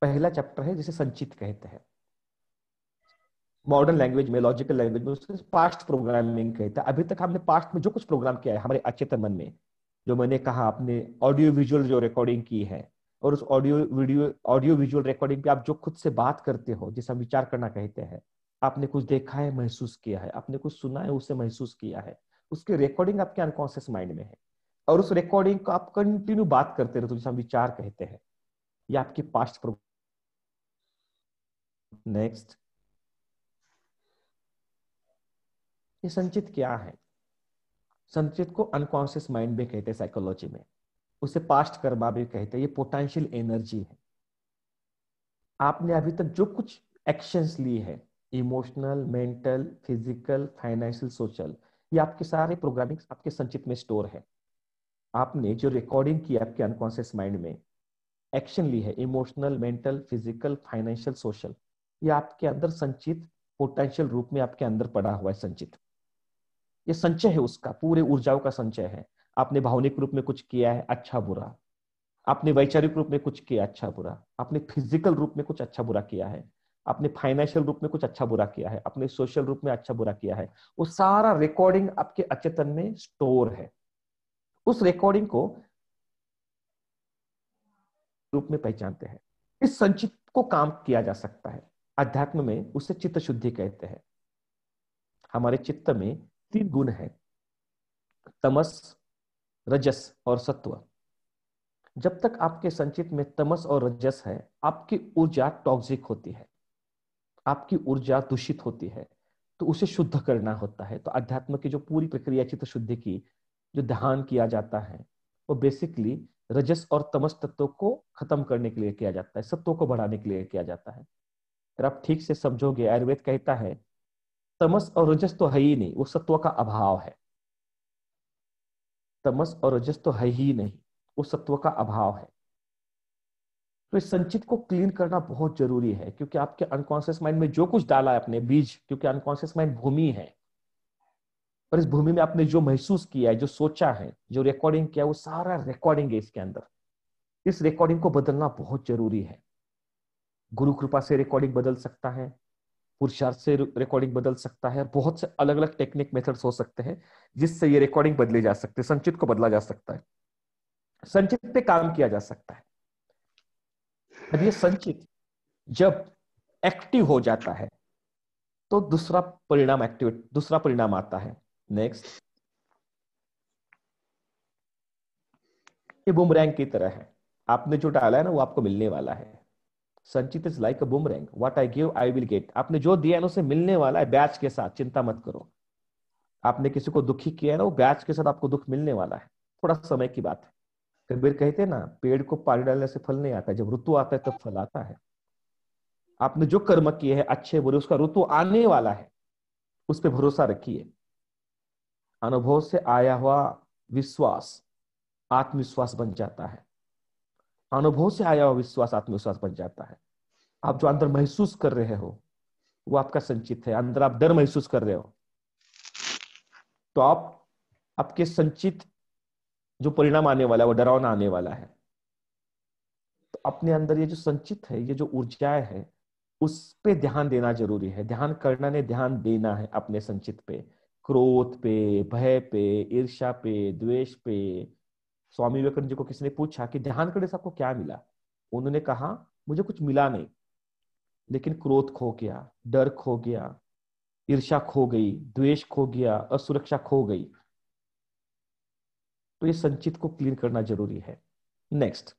पहला चैप्टर है जिसे संचित कहते हैं। मॉडर्न लैंग्वेज में, लॉजिकल लैंग्वेज में उसे पास्ट प्रोग्रामिंग कहते हैं। अभी तक हमने पास्ट में जो कुछ प्रोग्राम किया है हमारे अचेतन मन में, जो मैंने कहा, आपने ऑडियो विजुअल जो रिकॉर्डिंग की है, और उस ऑडियो विजुअल रिकॉर्डिंग पे आप जो खुद से बात करते हो, जिसे हम विचार करना कहते हैं, आपने कुछ देखा है, महसूस किया है, आपने कुछ सुना है, उसे महसूस किया है, उसकी रिकॉर्डिंग आपके अनकॉन्शियस माइंड में है, और उस रिकॉर्डिंग को आप कंटिन्यू बात करते रहते हो, जिसे हम विचार कहते हैं। ये आपकी पास्ट प्रोग्राम। नेक्स्ट, ये संचित क्या है? संचित को अनकॉन्शियस माइंड भी कहते हैं साइकोलॉजी में, उसे पास्ट कर्मा भी कहते हैं। ये पोटेंशियल एनर्जी है। आपने अभी तक जो कुछ एक्शंस लिए है, emotional, mental, physical, financial, social, ये आपके सारे प्रोग्रामिंग आपके संचित में स्टोर है। आपने जो रिकॉर्डिंग की आपके अनकॉन्शियस माइंड में, एक्शन ली है, emotional, mental, physical, financial, social, ये आपके अंदर संचित पोटेंशियल रूप में आपके अंदर पड़ा हुआ है। संचित ये संचय है, उसका पूरे ऊर्जाओं का संचय है। आपने भावनिक रूप में कुछ किया है, अच्छा बुरा, आपने वैचारिक रूप में कुछ किया अच्छा बुरा, आपने फिजिकल रूप में कुछ अच्छा बुरा किया है, आपने फाइनेंशियल रूप में कुछ अच्छा बुरा किया है, आपने सोशल रूप में अच्छा बुरा किया है, वो सारा रिकॉर्डिंग आपके अचेतन में स्टोर है। उस रिकॉर्डिंग को रूप में पहचानते हैं। इस संचित को काम किया जा सकता है। अध्यात्म में उसे चित्त शुद्धि कहते हैं। हमारे चित्त में 3 गुण है, तमस, रजस और सत्व। जब तक आपके संचित में तमस और रजस है, आपकी ऊर्जा टॉक्सिक होती है, आपकी ऊर्जा दूषित होती है, तो उसे शुद्ध करना होता है। तो अध्यात्म की जो पूरी प्रक्रिया चित्त शुद्धि की, जो ध्यान किया जाता है, वो बेसिकली रजस और तमस तत्वों को खत्म करने के लिए किया जाता है, सत्वों को बढ़ाने के लिए किया जाता है। अगर आप ठीक से समझोगे, आयुर्वेद कहता है तमस और रजस तो है ही नहीं, वो सत्व का अभाव है। तमस और रजस तो है ही नहीं, वो सत्व का अभाव है। तो इस संचित को क्लीन करना बहुत जरूरी है, क्योंकि आपके अनकॉन्शियस माइंड में जो कुछ डाला है अपने बीज, क्योंकि अनकॉन्शियस माइंड भूमि है, और इस भूमि में आपने जो महसूस किया है, जो सोचा है, जो रिकॉर्डिंग किया, वो सारा रिकॉर्डिंग है इसके अंदर। इस रिकॉर्डिंग को बदलना बहुत जरूरी है। गुरु कृपा से रिकॉर्डिंग बदल सकता है, पुरुषार्थ से रिकॉर्डिंग बदल सकता है, और बहुत से अलग अलग टेक्निक मेथड्स हो सकते हैं जिससे ये रिकॉर्डिंग बदली जा सकती है, संचित को बदला जा सकता है, संचित पे काम किया जा सकता है। अब ये संचित जब एक्टिव हो जाता है तो दूसरा परिणाम आता है। नेक्स्ट, ये बूमरैंग की तरह है। आपने जो डाला है ना वो आपको मिलने वाला है। संचित is like a boomerang, what I give I will get. आपने जो दिया है ना उसे मिलने वाला है, बैच के साथ, चिंता मत करो। आपने किसी को दुखी किया है ना, वो बैच के साथ आपको दुख मिलने वाला है, थोड़ा समय की बात है। कबीर कहते हैं ना, पेड़ को पानी डालने से फल नहीं आता, जब ऋतु आता है तब फल आता है। आपने जो कर्म किए हैं अच्छे बुरे, उसका ऋतु आने वाला है, उस पर भरोसा रखिए। अनुभव से आया हुआ विश्वास आत्मविश्वास बन जाता है। अनुभव से आया हुआ विश्वास आत्मविश्वास बन जाता है। आप जो अंदर महसूस कर रहे हो वो आपका संचित है। अंदर आप डर महसूस कर रहे हो तो आपके संचित जो परिणाम आने वाला है वो डरावना आने वाला है। तो अपने अंदर ये जो संचित है, ये जो ऊर्जाएं है, उस पे ध्यान देना जरूरी है। ध्यान करना ने ध्यान देना है अपने संचित पे, क्रोध पे, भय पे, ईर्ष्या पे, द्वेष पे। स्वामी विवेकानंद जी को किसी ने पूछा कि ध्यान करने से आपको क्या मिला। उन्होंने कहा, मुझे कुछ मिला नहीं, लेकिन क्रोध खो गया, डर खो गया, ईर्ष्या खो गई, द्वेष खो गया, असुरक्षा खो गई। तो ये संचित को क्लीन करना जरूरी है। नेक्स्ट,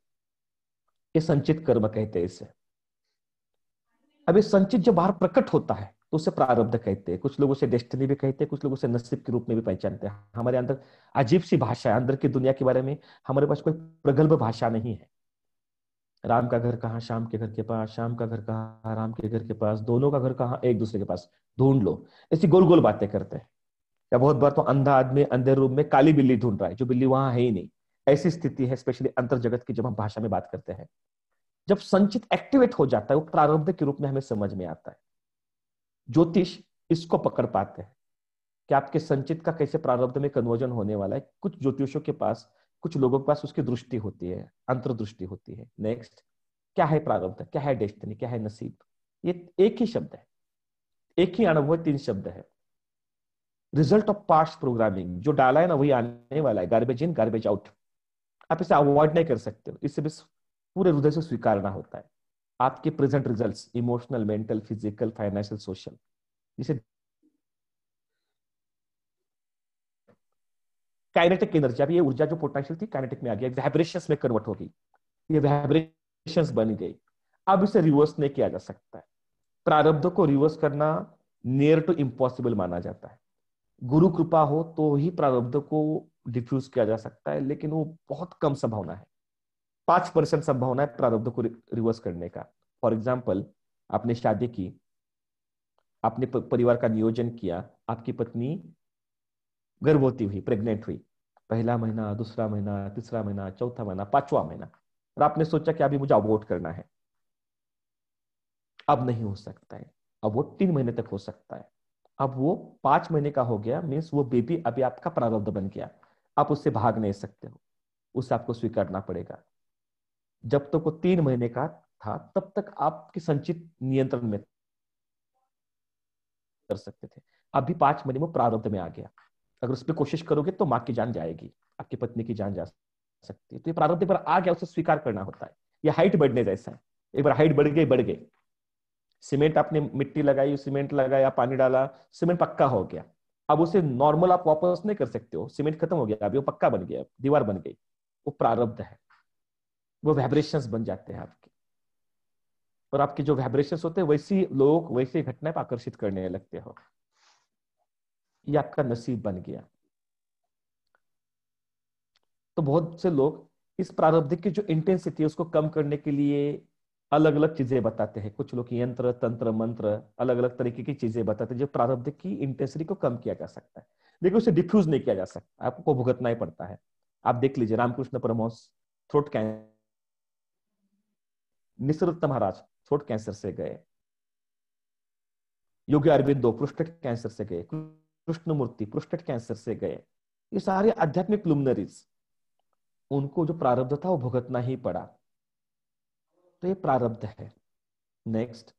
ये संचित कर्म कहते हैं इसे। अब ये संचित जब बाहर प्रकट होता है तो उसे प्रारब्ध कहते हैं, कुछ लोग उसे डेस्टिनी भी कहते हैं, कुछ लोग उसे नसीब के रूप में भी पहचानते हैं। हमारे अंदर अजीब सी भाषा है, अंदर की दुनिया के बारे में हमारे पास कोई प्रगल्भ भाषा नहीं है। राम का घर कहाँ, श्याम के घर के पास, श्याम का घर कहाँ, राम के घर के पास, दोनों का घर कहाँ, एक दूसरे के पास, ढूंढ लो। ऐसी गोल गोल बातें करते हैं। या बहुत बार तो अंधा आदमी अंधेरे रूम में काली बिल्ली ढूंढ रहा है, जो बिल्ली वहां है ही नहीं। ऐसी स्थिति है, स्पेशली अंतर जगत की जब हम भाषा में बात करते हैं। जब संचित एक्टिवेट हो जाता है वो प्रारब्ध के रूप में हमें समझ में आता है। ज्योतिष इसको पकड़ पाते हैं कि आपके संचित का कैसे प्रारब्ध में कन्वर्जन होने वाला है। कुछ ज्योतिषों के पास, कुछ लोगों के पास उसकी दृष्टि होती है, अंतर्दृष्टि होती है। नेक्स्ट, क्या है प्रारब्ध, क्या है डेस्टिनी, क्या है नसीब? ये एक ही शब्द है, एक ही अनुभव, तीन शब्द है। रिजल्ट ऑफ पास्ट प्रोग्रामिंग जो डाला है ना वही आने वाला है, गार्बेज इन गार्बेज आउट। आप इसे अवॉइड नहीं कर सकते हो, इसे बस पूरे हृदय से स्वीकारना होता है। आपके present results, emotional, mental, physical, financial, social, जिसे काइनेटिक एनर्जी, अब ये ऊर्जा जो पोटेंशियल थी काइनेटिक में आ गया, वाइब्रेशंस में कन्वर्ट हो गई, ये वाइब्रेशंस बन गई। अब इसे रिवर्स नहीं किया जा सकता है। प्रारब्ध को रिवर्स करना नियर टू इम्पॉसिबल माना जाता है। गुरु कृपा हो तो ही प्रारब्ध को डिफ्यूज किया जा सकता है, लेकिन वो बहुत कम संभावना है। 5% संभावना है प्रारब्ध को रिवर्स करने का। फॉर एग्जाम्पल, आपने शादी की, आपने परिवार का नियोजन किया, आपकी पत्नी गर्भवती हुई, प्रेग्नेंट हुई, पहला महीना, दूसरा महीना, तीसरा महीना, चौथा महीना, पांचवा महीना, और आपने सोचा कि अभी मुझे अबॉर्ट करना है। अब नहीं हो सकता है, अब वो 3 महीने तक हो सकता है। अब वो 5 महीने का हो गया, मीन्स वो बेबी अभी आपका प्रारब्ध बन गया। आप उससे भाग नहीं सकते हो, उसे आपको स्वीकारना पड़ेगा। जब तक वो 3 महीने का था तब तक आपकी संचित नियंत्रण में कर सकते थे। अभी 5 महीने में प्रारब्ध में आ गया, अगर उस पर कोशिश करोगे तो माँ की जान जाएगी, आपकी पत्नी की जान जा सकती है। तो ये प्रारब्ध पर आ गया, उसे स्वीकार करना होता है। ये हाइट बढ़ने जैसा है, एक बार हाइट बढ़ गई। सीमेंट, आपने मिट्टी लगाई, सीमेंट लगाया, पानी डाला, सीमेंट पक्का हो गया। अब उसे नॉर्मल आप वापस नहीं कर सकते हो, सीमेंट खत्म हो गया, अभी वो पक्का बन गया, दीवार बन गई। वो प्रारब्ध है, वो वाइब्रेशंस बन जाते हैं आपके। और आपके जो वाइब्रेशंस होते हैं वैसी लोग, वैसी घटनाएं आकर्षित करने लगते हो। ये आपका नसीब बन गया। तो बहुत से लोग इस प्रारब्ध की जो इंटेंसिटी है उसको कम करने के लिए अलग अलग चीजें बताते हैं। कुछ लोग यंत्र, तंत्र, मंत्र, अलग अलग तरीके की चीजें बताते हैं जो प्रारब्ध की इंटेंसिटी को कम किया जा सकता है, लेकिन उसे डिफ्यूज नहीं किया जा सकता, आपको भुगतना ही पड़ता है। आप देख लीजिए, रामकृष्ण परमहंस थ्रोट कैंसर, निसृत महाराज थ्रोट कैंसर से गए, योगी अरविंदो प्रोस्टेट कैंसर से गए, कृष्णमूर्ति प्रोस्टेट कैंसर से गए, ये सारे आध्यात्मिक लुमिनरीज, उनको जो प्रारब्ध था वो भुगतना ही पड़ा। तो ये प्रारब्ध है। नेक्स्ट,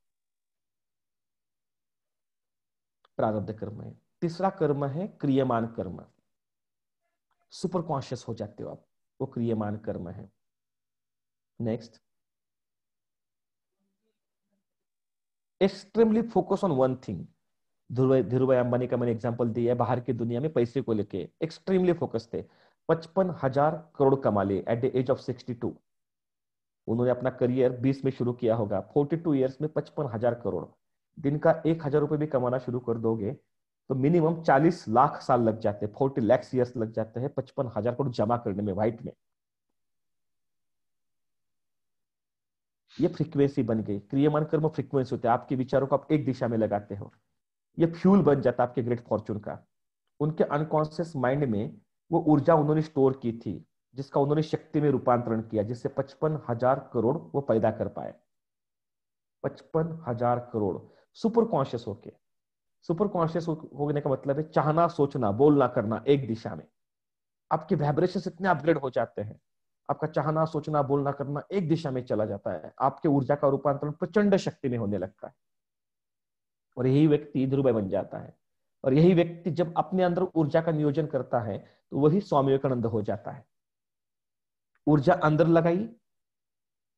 प्रारब्ध कर्म है। तीसरा कर्म है क्रियमान कर्म। सुपर कॉन्शियस हो जाते हो आप, वो क्रियमान कर्म है। Next, extremely focus on one thing. Dhiru भाई अंबानी का मैंने एग्जांपल दिया है, बाहर की दुनिया में पैसे को लेके एक्सट्रीमली फोकस थे। 55,000 करोड़ कमा लिए एट द एज ऑफ 62। उन्होंने अपना करियर 20 में शुरू किया होगा, 42 ईयर्स में 55,000 करोड़। दिन का 1,000 रुपए भी कमाना शुरू कर दोगे तो मिनिमम 40 लाख साल लग जाते हैं, 40 लैक्स ईयर्स लग जाते हैं 55,000 करोड़ जमा करने में, व्हाइट में। ये फ्रीक्वेंसी बन गई। क्रियमान कर्म फ्रीक्वेंसी होते हैं, आपके विचारों को आप एक दिशा में लगाते हो, ये फ्यूल बन जाता है आपके ग्रेट फॉर्चून का। उनके अनकॉन्शियस माइंड में वो ऊर्जा उन्होंने स्टोर की थी, जिसका उन्होंने शक्ति में रूपांतरण किया, जिससे 55,000 करोड़ वो पैदा कर पाए। 55,000 करोड़ सुपर कॉन्शियस होके। सुपर कॉन्शियस होने का मतलब है चाहना, सोचना, बोलना, करना एक दिशा में। आपके वाइब्रेशंस इतने अपग्रेड हो जाते हैं, आपका चाहना, सोचना, बोलना, करना एक दिशा में चला जाता है, आपके ऊर्जा का रूपांतरण प्रचंड शक्ति में होने लगता है, और यही व्यक्ति ध्रुव बन जाता है। और यही व्यक्ति जब अपने अंदर ऊर्जा का नियोजन करता है तो वही स्वामी विवेकानंद हो जाता है। ऊर्जा अंदर लगाई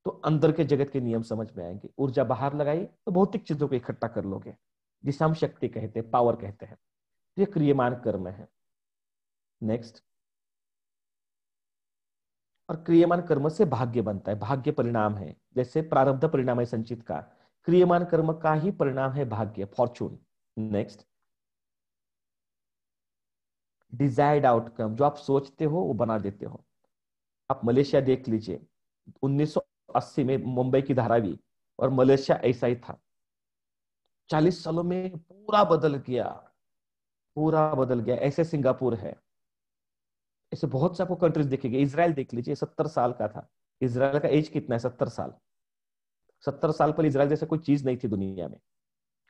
तो अंदर के जगत के नियम समझ में आएंगे, ऊर्जा बाहर लगाई तो भौतिक चीजों को इकट्ठा कर लोगे, जिसे हम शक्ति कहते हैं, पावर कहते हैं। ये क्रियमान कर्म है। नेक्स्ट, और क्रियमान कर्म से भाग्य बनता है, भाग्य परिणाम है। जैसे प्रारब्ध परिणाम है संचित का, क्रियमान कर्म का ही परिणाम है भाग्य, फॉर्चून। नेक्स्ट, डिजायर्ड आउटकम, जो आप सोचते हो वो बना देते हो। आप मलेशिया देख लीजिए, 1980 में मुंबई की धारावी, और मलेशिया ऐसा ही था। 40 सालों में पूरा बदल गया, पूरा बदल गया। ऐसे सिंगापुर है, ऐसे बहुत से आपको कंट्रीज देखेंगे। इजराइल देख लीजिए, 70 साल का था। इजराइल का एज कितना है? 70 साल। 70 साल पर इजराइल जैसे कोई चीज नहीं थी दुनिया में,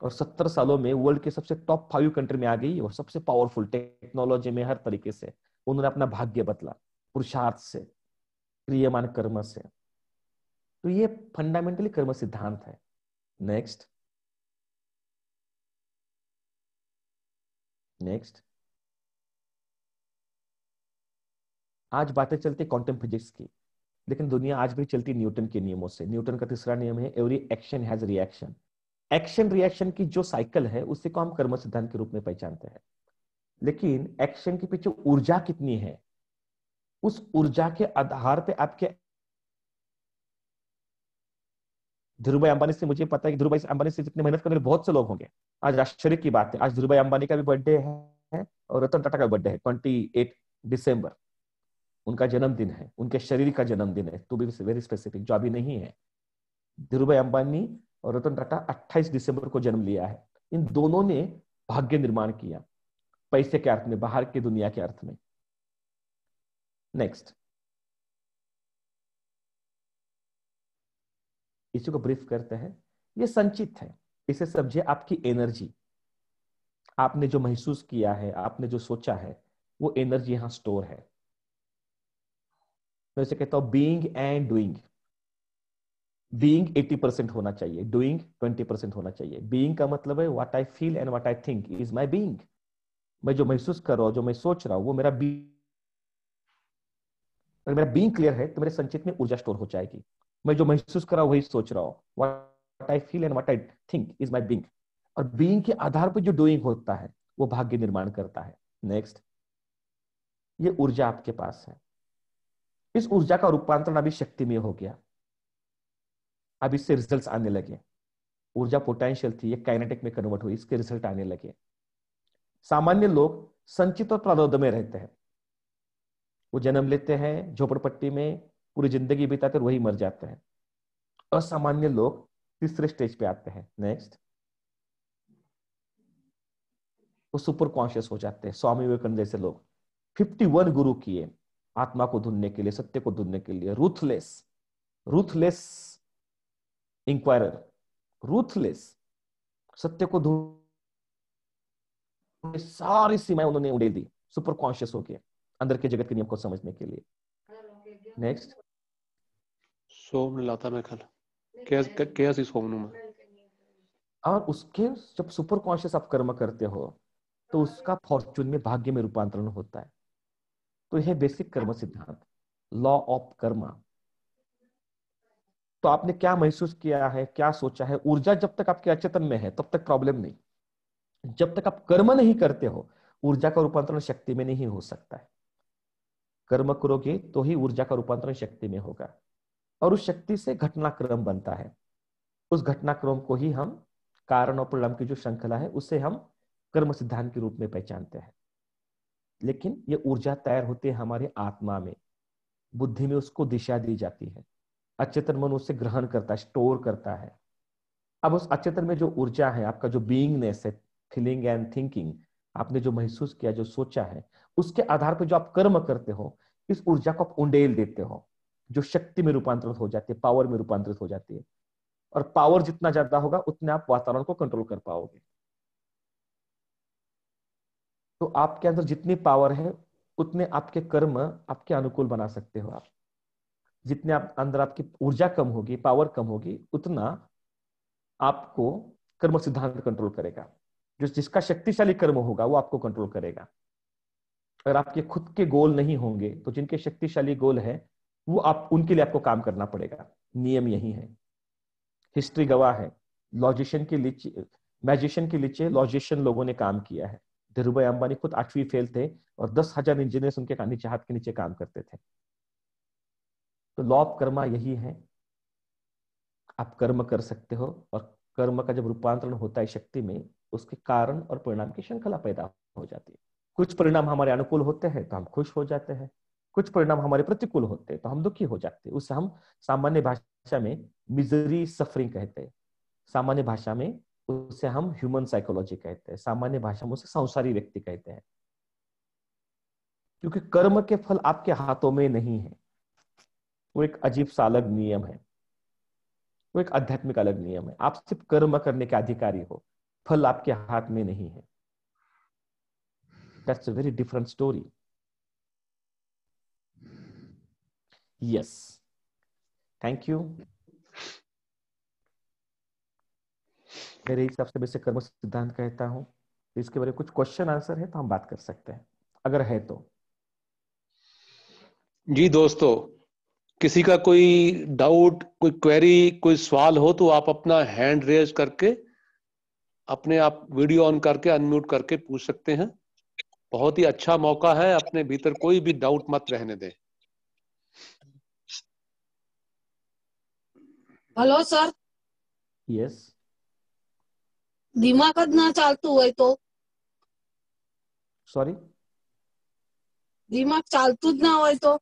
और 70 सालों में वर्ल्ड के सबसे टॉप 5 कंट्री में आ गई, और सबसे पावरफुल टेक्नोलॉजी में, हर तरीके से उन्होंने अपना भाग्य बदला, पुरुषार्थ से, क्रियमान कर्म से। तो ये फंडामेंटली कर्म सिद्धांत है। नेक्स्ट, नेक्स्ट, आज बातें चलती क्वांटम फिजिक्स की, लेकिन दुनिया आज भी चलती न्यूटन के नियमों से। न्यूटन का तीसरा नियम है every action has reaction. Action reaction की जो साइकिल है उसी को हम कर्म सिद्धांत के रूप में पहचानते हैं। लेकिन एक्शन के पीछे ऊर्जा कितनी है, उस ऊर्जा के आधार पे आपके, ध्रुव भाई अंबानी से मुझे पता है कि ध्रुव भाई अंबानी से जितने मेहनत करने वाले बहुत से लोग होंगे। आज आश्चर्य की बात है, आज ध्रुव भाई अंबानी का भी बर्थडे है और रतन टाटा का बर्थडे है, 28 दिसंबर। उनका जन्मदिन है, उनके शरीर का जन्मदिन है, टू बी वेरी स्पेसिफिक, जो अभी नहीं है। धीरू भाई अंबानी और रतन टाटा 28 दिसंबर को जन्म लिया है। इन दोनों ने भाग्य निर्माण किया, पैसे के अर्थ में, बाहर की दुनिया के अर्थ में। नेक्स्ट, इसी को ब्रीफ करते हैं। ये संचित है, इसे समझिए आपकी एनर्जी। आपने जो महसूस किया है, आपने जो सोचा है, वो एनर्जी यहां स्टोर है। मैं इसे कहता हूं बीइंग एंड डूइंग। बीइंग 80% होना चाहिए, डूइंग 20% होना चाहिए। बीइंग का मतलब है what I feel and what I think is my being. मैं जो महसूस कर रहा हूं, जो मैं सोच रहा हूं, वो मेरा बीइंग। अगर मेरा बीइंग क्लियर है तो मेरे संचित में ऊर्जा स्टोर हो जाएगी। मैं जो महसूस कर रहा हूं वही सोच रहा हूं, what I feel and what I think is my being. और बीइंग के आधार पर जो डूइंग होता है वो भाग्य निर्माण करता है। नेक्स्ट, ये ऊर्जा आपके पास है, इस ऊर्जा का रूपांतरण अभी शक्ति में हो गया, अब इससे रिजल्ट्स आने लगे। ऊर्जा पोटेंशियल थी, ये काइनेटिक में कन्वर्ट हुई, इसके रिजल्ट आने लगे। सामान्य लोग संचित और प्रारब्ध में रहते हैं, वो जन्म लेते हैं झोपड़पट्टी में, पूरी जिंदगी बिताते और वही मर जाते हैं। असामान्य लोग तीसरे स्टेज पे आते हैं। नेक्स्ट, वो सुपर कॉन्शियस हो जाते हैं, स्वामी विवेकानंद जैसे लोग। 51 गुरु किए आत्मा को ढूंढने के लिए, सत्य को ढूंढने के लिए। रूथलेस, रूथलेस इंक्वायरर, रूथलेस, सत्य को ढूंढ ये सारी सीमाएं उन्होंने उड़ेल दी सुपर कॉन्शियस होके अंदर के जगत के नियम को समझने के लिए। नेक्स्ट। सोम लाता मैं कल कैसी सोमनु में। और उसके जब सुपर कॉन्शियस आप कर्म करते हो तो उसका फॉर्चून में, भाग्य में रूपांतरण होता है। तो यह बेसिक कर्म सिद्धांत, लॉ ऑफ कर्मा। तो आपने क्या महसूस किया है, क्या सोचा है? ऊर्जा जब तक आपके अचेतन में है तब तक प्रॉब्लम नहीं। जब तक आप कर्म नहीं करते हो, ऊर्जा का रूपांतरण शक्ति में नहीं हो सकता है। कर्म करोगे तो ही ऊर्जा का रूपांतरण शक्ति में होगा, और उस शक्ति से घटनाक्रम बनता है। उस घटनाक्रम को ही हम, कारण और परिणाम की जो श्रृंखला है, उसे हम कर्म सिद्धांत के रूप में पहचानते हैं। लेकिन ये ऊर्जा तैयार होती है हमारे आत्मा में, बुद्धि में उसको दिशा दी जाती है, अचेतन मन उसे ग्रहण करता है, स्टोर करता है। अब उस अचेतन में जो ऊर्जा है, आपका जो बीइंगनेस है, फीलिंग एंड थिंकिंग, आपने जो महसूस किया, जो सोचा है, उसके आधार पर जो आप कर्म करते हो, इस ऊर्जा को आप उंडेल देते हो, जो शक्ति में रूपांतरित हो जाती है, पावर में रूपांतरित हो जाती है। और पावर जितना ज्यादा होगा उतने आप वातावरण को कंट्रोल कर पाओगे। तो आपके अंदर जितनी पावर है उतने आपके कर्म आपके अनुकूल बना सकते हो आप। जितने आप अंदर आपकी ऊर्जा कम होगी, पावर कम होगी, उतना आपको कर्म सिद्धांत कंट्रोल करेगा। जो जिसका शक्तिशाली कर्म होगा वो आपको कंट्रोल करेगा। अगर आपके खुद के गोल नहीं होंगे तो जिनके शक्तिशाली गोल है वो आप, उनके लिए आपको काम करना पड़ेगा। नियम यही है, हिस्ट्री गवाह है। लॉजिशियन के नीचे, मैजिशियन के नीचे लॉजिशियन लोगों ने काम किया है। धीरूभाई अंबानी खुद 8वीं फेल थे और 10,000 इंजीनियर्स उनके नीचे, हाथ के नीचे काम करते थे। तो लॉ ऑफ कर्मा यही है, आप कर्म कर सकते हो, और कर्म का जब रूपांतरण होता है शक्ति में, उसके कारण और परिणाम की श्रृंखला पैदा हो जाती है। कुछ परिणाम हमारे अनुकूल होते हैं तो हम खुश हो जाते हैं, कुछ परिणाम हमारे प्रतिकूल होते हैं तो हम दुखी हो जाते हैं। उसे हम सामान्य भाषा में मिजरी सफरिंग कहते हैं, सामान्य भाषा में उसे हम ह्यूमन साइकोलॉजी कहते हैं, सामान्य भाषा में उसे संसारी व्यक्ति कहते हैं। क्योंकि कर्म के फल आपके हाथों में नहीं है, वो एक अजीब सा अलग नियम है, वो एक आध्यात्मिक अलग नियम है। आप सिर्फ कर्म करने के अधिकारी हो, फल आपके हाथ में नहीं है। That's a very different story. Yes, thank you. मेरे हिसाब से वैसे कर्म सिद्धांत कहता हूं। इसके बारे में कुछ क्वेश्चन आंसर है तो हम बात कर सकते हैं, अगर है तो। जी दोस्तों, किसी का कोई डाउट, कोई क्वेरी, कोई सवाल हो तो आप अपना हैंड रेज करके, अपने आप वीडियो ऑन करके अनम्यूट करके पूछ सकते हैं। बहुत ही अच्छा मौका है, अपने भीतर कोई भी डाउट मत रहने दें। हॅलो सर, यस, दिमागच ना चालतो હોય તો सॉरी, दिमाग चालतूच ना હોય तो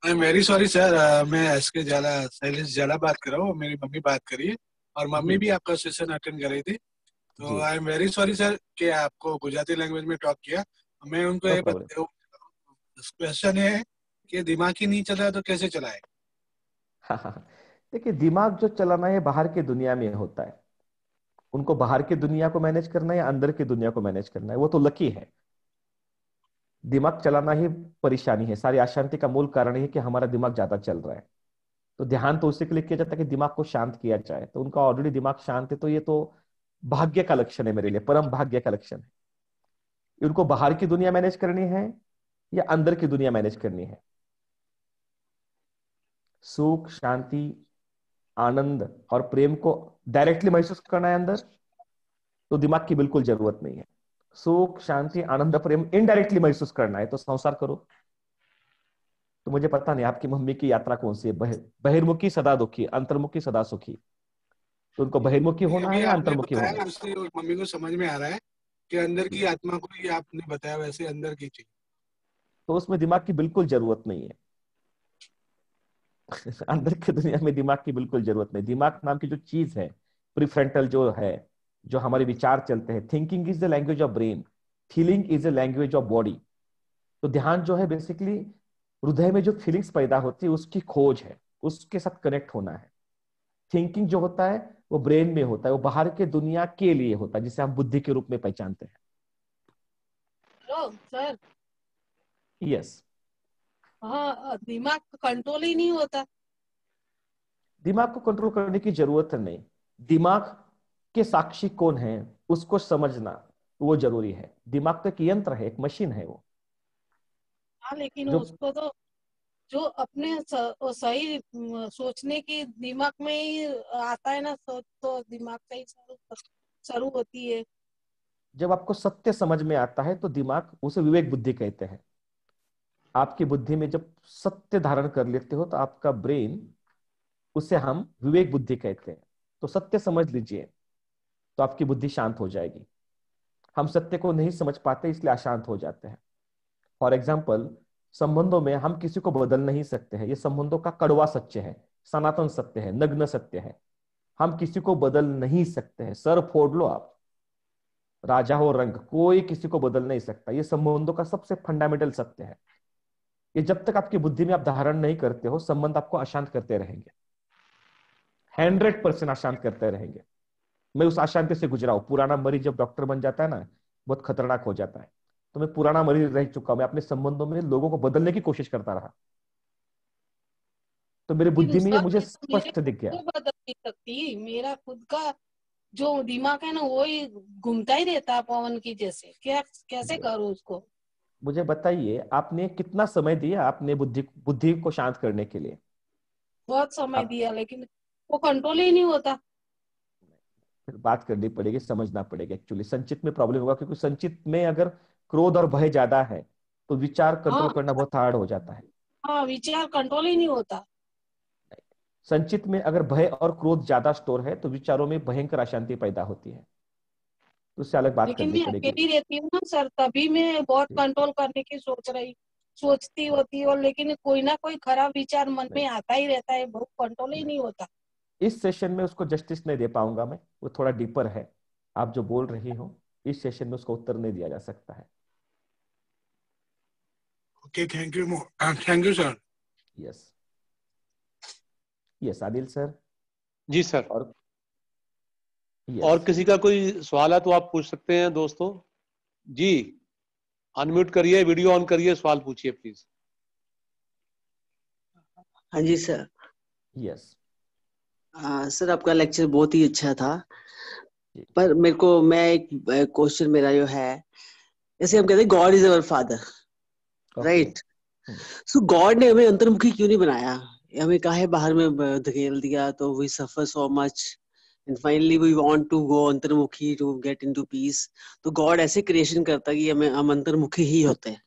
I am very sorry sir, मैं एसके जाला, शैलेश जाला बात कर रहा हूँ। मेरी मम्मी बात करी है और मम्मी भी आपका सेशन अटेंड कर रही थी। तो I am very sorry sir कि आपको गुजराती लैंग्वेज में टॉक किया। मैं उनको ये क्वेश्चन है कि दिमाग ही नहीं चल रहा तो कैसे चलाए? देखिए, दिमाग जो चलाना है बाहर की दुनिया में होता है। उनको बाहर की दुनिया को मैनेज करना है या अंदर की दुनिया को मैनेज करना है, वो तो लकी है। दिमाग चलाना ही परेशानी है, सारी अशांति का मूल कारण है कि हमारा दिमाग ज्यादा चल रहा है। तो ध्यान तो उसी के लिए किया जाता है कि दिमाग को शांत किया जाए। तो उनका ऑलरेडी दिमाग शांत है, तो ये तो भाग्य का लक्षण है, मेरे लिए परम भाग्य का लक्षण है। उनको बाहर की दुनिया मैनेज करनी है या अंदर की दुनिया मैनेज करनी है, सुख, शांति, आनंद और प्रेम को डायरेक्टली महसूस करना है अंदर, तो दिमाग की बिल्कुल जरूरत नहीं है। सुख, शांति, आनंद, प्रेम इनडायरेक्टली महसूस करना है तो संसार करो। तो मुझे पता नहीं आपकी मम्मी की यात्रा कौन सी है, बहिर्मुखी सदा दुखी, अंतर्मुखी सदा सुखी। तो उनको बहिर्मुखी होना है अभी या आपने अंतर्मुखी होना बताया है? उससे मम्मी को समझ में आ रहा है कि अंदर की आत्मा को ही आपने बताया वैसे अंदर की चीज। तो उसमें दिमाग की बिल्कुल जरूरत नहीं है। अंदर की दुनिया में दिमाग की बिल्कुल जरूरत नहीं। दिमाग नाम की जो चीज है, प्रीफ्रंटल जो है, जो हमारे विचार चलते हैं, thinking is the language of brain, feeling is the language of body. तो ध्यान जो है बेसिकली हृदय में जो फीलिंग्स पैदा होती है उसकी खोज है, उसके साथ कनेक्ट होना है। थिंकिंग जो होता है वो ब्रेन में होता है, वो बाहर के दुनिया के लिए होता है, जिसे हम बुद्धि के रूप में पहचानते हैं। Hello sir. यस। हाँ, दिमाग कंट्रोल ही नहीं होता। दिमाग को कंट्रोल करने की जरूरत नहीं, दिमाग के साक्षी कौन है उसको समझना वो जरूरी है। दिमाग तो एक यंत्र है, एक मशीन है वो। हाँ, लेकिन जो उसको तो जो अपने सही सोचने की दिमाग में ही आता है ना, सोच तो दिमाग से ही शुरू होती है। जब आपको सत्य समझ में आता है तो दिमाग, उसे विवेक बुद्धि कहते हैं। आपकी बुद्धि में जब सत्य धारण कर लेते हो तो आपका ब्रेन, उसे हम विवेक बुद्धि कहते हैं। तो सत्य समझ लीजिए तो आपकी बुद्धि शांत हो जाएगी। हम सत्य को नहीं समझ पाते इसलिए अशांत हो जाते हैं। फॉर एग्जाम्पल, संबंधों में हम किसी को बदल नहीं सकते हैं, ये संबंधों का कड़वा सत्य है, सनातन सत्य है, नग्न सत्य है। हम किसी को बदल नहीं सकते हैं, सर फोड़ लो आप, राजा हो रंग, कोई किसी को बदल नहीं सकता। ये संबंधों का सबसे फंडामेंटल सत्य है। ये जब तक आपकी बुद्धि में आप धारण नहीं करते हो, संबंध आपको अशांत करते रहेंगे, 100% अशांत करते रहेंगे। मैं उस अशांति से गुजरा हूं। पुराना मरीज जब डॉक्टर बन जाता है ना, बहुत खतरनाक हो जाता है। तो मैं पुराना मरीज रह चुका हूं, मैं अपने संबंधों में लोगों को बदलने की कोशिश करता रहा, तो मेरी लेकिन बुद्धि में ये सर, मुझे मैं तो मेरे स्पष्ट दिख खुद गया। को बदल नहीं सकती। मेरा खुद का जो दिमाग है ना, वो ही घूमता ही रहता है पवन की जैसे। क्या कैसे करूँ उसको? मुझे बताइए, आपने कितना समय दिया आपने बुद्धि बुद्धि को शांत करने के लिए? बहुत समय आप दिया, लेकिन वो कंट्रोल ही नहीं होता। फिर बात करनी पड़ेगी, समझना पड़ेगा। एक्चुअली संचित में प्रॉब्लम होगा, क्योंकि संचित में अगर क्रोध और भय ज्यादा है तो विचार हाँ, कंट्रोल करना बहुत हार्ड हो जाता है। हाँ, विचार कंट्रोल ही नहीं होता। संचित में अगर भय और क्रोध ज्यादा स्टोर है तो विचारों में भयंकर अशांति पैदा होती है, तो उससे अलग बात लेकिन करनी मैं पड़ेगी। अकेली रहती हूँ ना सर, तभी मैं बहुत कंट्रोल करने की सोचती होती हूँ, लेकिन कोई ना कोई खराब विचार मन नहीं, में आता ही रहता है, बहुत कंट्रोल ही नहीं, नहीं होता। इस सेशन में उसको जस्टिस नहीं दे पाऊंगा मैं, वो थोड़ा डीपर है। आप जो बोल रही हो, इस सेशन में उसको उत्तर नहीं दिया जा सकता है। Okay, thank you sir. Yes, yes Adil sir. जी सर। और और यस, किसी का कोई सवाल है तो आप पूछ सकते हैं दोस्तों। जी, अनम्यूट करिए, वीडियो ऑन करिए, सवाल पूछिए प्लीज। हाँ जी सर। यस सर, आपका लेक्चर बहुत ही अच्छा था। जी, पर मैं एक क्वेश्चन मेरा जो है, जैसे हम कहते हैं God is our father, okay. Right? So God ने हमें अंतर्मुखी क्यों नहीं बनाया? हमें काहे बाहर में धकेल दिया, तो we suffer so much and finally we want to go अंतर्मुखी टू गेट इनटू पीस। तो गॉड ऐसे क्रिएशन करता है कि हम अंतर्मुखी ही होते हैं।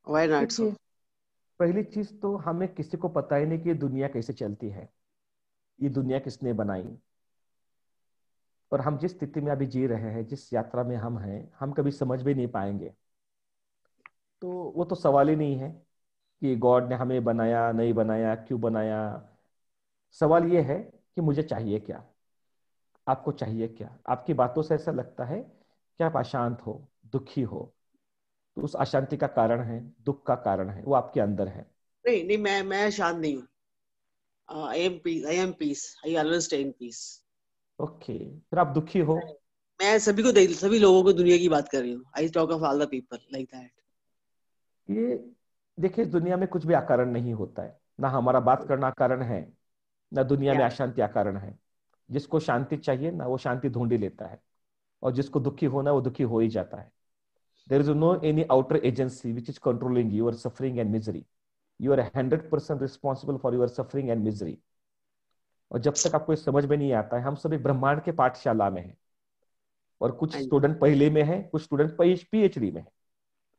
Why not so? देखिए, पहली चीज तो हमें किसी को पता ही नहीं कि ये दुनिया कैसे चलती है, ये दुनिया किसने बनाई। और हम जिस स्थिति में अभी जी रहे हैं, जिस यात्रा में हम हैं, हम कभी समझ भी नहीं पाएंगे। तो वो तो सवाल ही नहीं है कि गॉड ने हमें बनाया नहीं बनाया, क्यों बनाया। सवाल ये है कि मुझे चाहिए क्या, आपको चाहिए क्या। आपकी बातों से ऐसा लगता है कि आप अशांत हो, दुखी हो। तो उस अशांति का कारण है, दुख का कारण है, वो आपके अंदर है। नहीं नहीं, मैं शांत नहीं हूँ। I am peace, I am peace, I always stay in peace. Okay, फिर आप दुखी हो। मैं सभी लोगों को दुनिया की बात कर रही हूँ। I talk of all the people like that. ये देखिए, इस दुनिया में कुछ भी अकारण नहीं होता है। ना हमारा बात करना अकारण है, ना दुनिया में या अशांति अकारण है। जिसको शांति चाहिए ना, वो शांति ढूंढ ही लेता है, और जिसको दुखी होना वो दुखी हो ही जाता है। There is no any outer agency which is controlling your suffering and misery. You are 100% responsible for your suffering and misery. और जब तक आपको समझ में नहीं आता है, हम सब एक ब्रह्मांड के पाठशाला में हैं, और कुछ हाँ स्टूडेंट पहले में है, कुछ स्टूडेंट पीएचडी में है।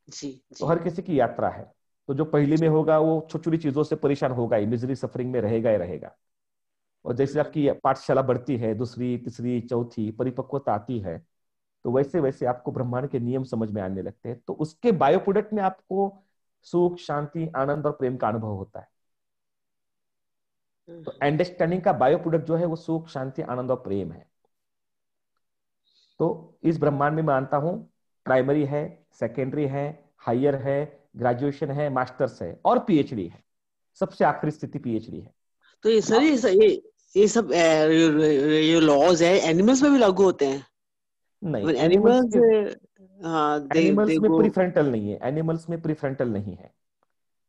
जी तो जी हर किसी की यात्रा है। तो जो पहले में जी। होगा वो छोटी छोटी चीजों से परेशान होगा ही, मिजरी सफरिंग में रहेगा ही रहेगा। और जैसे आपकी पाठशाला बढ़ती है, दूसरी तीसरी चौथी परिपक्वता आती है, तो वैसे वैसे आपको ब्रह्मांड के नियम समझ में आने लगते हैं। तो उसके बायो प्रोडक्ट में आपको सुख, शांति, आनंद और प्रेम का अनुभव होता है। तो अंडरस्टैंडिंग का बायो प्रोडक्ट जो है वो सुख, शांति, आनंद और प्रेम है। तो इस ब्रह्मांड में मानता हूं, प्राइमरी है, सेकेंडरी है, हायर है, ग्रेजुएशन है, मास्टर्स है और पीएचडी है। सबसे आखिरी स्थिति पीएचडी है। तो ये सर, ये सब ये लॉज है, एनिमल्स में भी लागू होते हैं? नहीं, When एनिमल्स animals, के they एनिमल्स में go. प्रीफ्रंटल नहीं है, एनिमल्स में प्रीफ्रंटल नहीं है।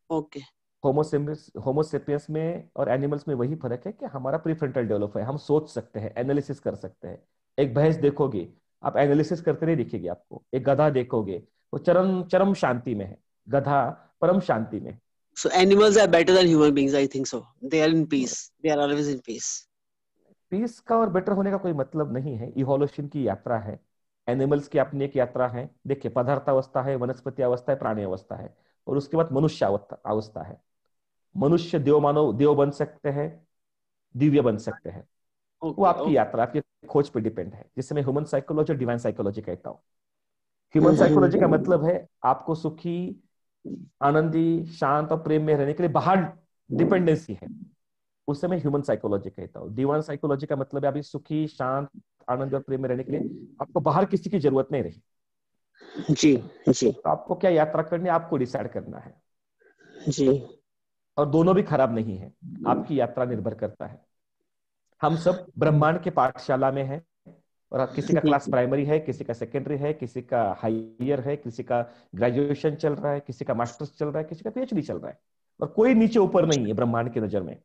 Okay. होमोसेपियंस में और एनिमल्स में वही फर्क है कि हमारा प्रीफ्रंटल डेवलप है, हम सोच सकते हैं, एनालिसिस कर सकते हैं। एक भैंस देखोगे, आप एनालिसिस करते नहीं दिखेगी आपको। एक गधा देखोगे, वो चरम चरम शांति में है, गधा परम शांति में है। So animals are better than human beings, I think so. They are in peace. They are always in peace. Peace का और बेटर होने का कोई मतलब नहीं है, इवोल्यूशन की यात्रा है। एनिमल्स की अपनी एक यात्रा है। देखिए, पदार्थ अवस्था है, वनस्पति अवस्था है, प्राणी अवस्था है, और उसके बाद मनुष्य अवस्था है। मनुष्य देव मानव देव बन सकते हैं, दिव्य बन सकते हैं। वो Okay. आपकी Okay. यात्रा, आपकी खोज पे डिपेंड है, जिसे मैं ह्यूमन साइकोलॉजी और डिवाइन साइकोलॉजी कहता हूँ। ह्यूमन साइकोलॉजी का मतलब है आपको सुखी, आनंदी, शांत और प्रेम में रहने के लिए बाहर डिपेंडेंसी है, उससे मैं ह्यूमन साइकोलॉजी कहता हूँ। डिवाइन साइकोलॉजी का मतलब है अभी सुखी, शांत, आनंद और प्रेम में रहने के लिए आपको बाहर किसी की जरूरत नहीं रही। जी जी तो आपको क्या यात्रा करनी है, आपको डिसाइड करना है। जी। और दोनों भी खराब नहीं है, आपकी यात्रा निर्भर करता है। हम सब ब्रह्मांड के पाठशाला में हैं, और आप किसी का जी क्लास प्राइमरी है, किसी का सेकेंडरी है, किसी का हायर है, किसी का ग्रेजुएशन चल रहा है, किसी का मास्टर्स चल रहा है, किसी का पीएचडी चल रहा है, और कोई नीचे ऊपर नहीं है ब्रह्मांड की नजर में।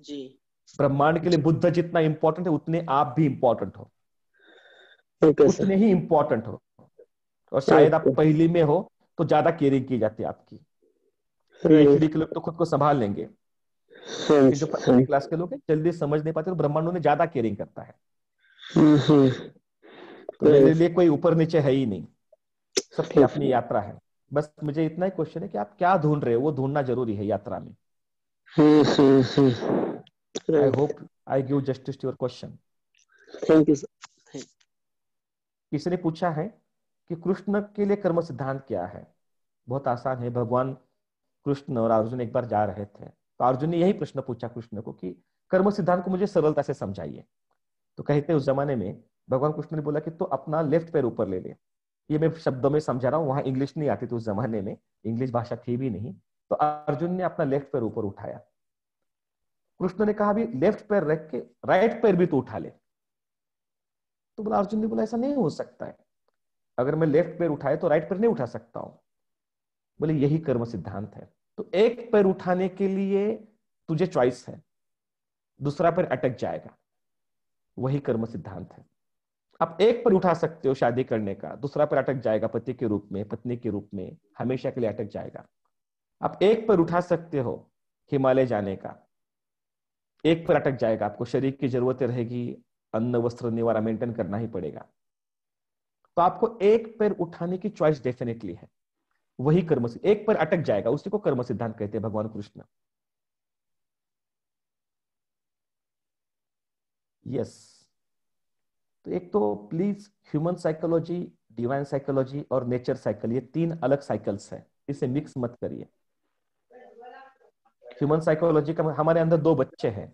जी ब्रह्मांड के लिए बुद्ध जितना इंपॉर्टेंट है, उतने आप भी इंपॉर्टेंट हो, ओके सर। उतने ही इंपॉर्टेंट हो। और शायद आप ओके। पहली में हो तो ज्यादा केयरिंग की जाती है आपकी। पीएचडी के लोग तो खुद को संभाल लेंगे, हाँ लेकिन जो जी हाँ। प्राइमरी क्लास के लोग हैं जल्दी समझ नहीं पाते, तो ब्रह्मांड उन्हें ज्यादा केयरिंग करता है। हम्म। तो मेरे लिए कोई ऊपर नीचे है ही नहीं, सबकी अपनी हम्म। यात्रा है। बस मुझे इतना ही क्वेश्चन है कि आप क्या ढूंढ रहे हो, वो ढूंढना जरूरी है यात्रा में। I right. Hope I give justice to your question. Thank you sir. किसी ने पूछा है कि कृष्ण के लिए कर्म सिद्धांत क्या है। बहुत आसान है। भगवान कृष्ण और अर्जुन एक बार जा रहे थे, तो अर्जुन ने यही प्रश्न पूछा कृष्ण को कि कर्म सिद्धांत को मुझे सरलता से समझाइए। तो कहते उस जमाने में भगवान कृष्ण ने बोला कि तो अपना लेफ्ट पैर ऊपर ले ले। ये मैं शब्दों में समझा रहा हूँ, वहां इंग्लिश नहीं आती थी उस जमाने में, इंग्लिश भाषा थी भी नहीं। तो अर्जुन ने अपना लेफ्ट पैर ऊपर उठाया। कृष्ण ने कहा अभी लेफ्ट पैर रख के राइट पैर भी तो उठा ले। तो बोला, अर्जुन ने बोला ऐसा नहीं हो सकता है, अगर मैं लेफ्ट पैर उठाए तो राइट पैर नहीं उठा सकता हूं। बोले यही कर्म सिद्धांत है। तो एक पैर उठाने के लिए तुझे चॉइस है, दूसरा पैर अटक जाएगा, वही कर्म सिद्धांत है। आप एक पैर उठा सकते हो शादी करने का, दूसरा पैर अटक जाएगा पति के रूप में, पत्नी के रूप में, हमेशा के लिए अटक जाएगा। आप एक पैर उठा सकते हो हिमालय जाने का, एक पैर अटक जाएगा, आपको शरीर की जरूरतें रहेगी, अन्न वस्त्र निवारा मेंटेन करना ही पड़ेगा। तो आपको एक पैर उठाने की चॉइस डेफिनेटली है, वही कर्म। एक पैर अटक जाएगा, उसी को कर्म सिद्धांत कहते हैं भगवान कृष्ण। यस। तो एक तो please human psychology, divine psychology और नेचर साइकिल, ये तीन अलग साइकिल्स है, इसे मिक्स मत करिए। ह्यूमन साइकोलॉजी का हमारे अंदर दो बच्चे हैं।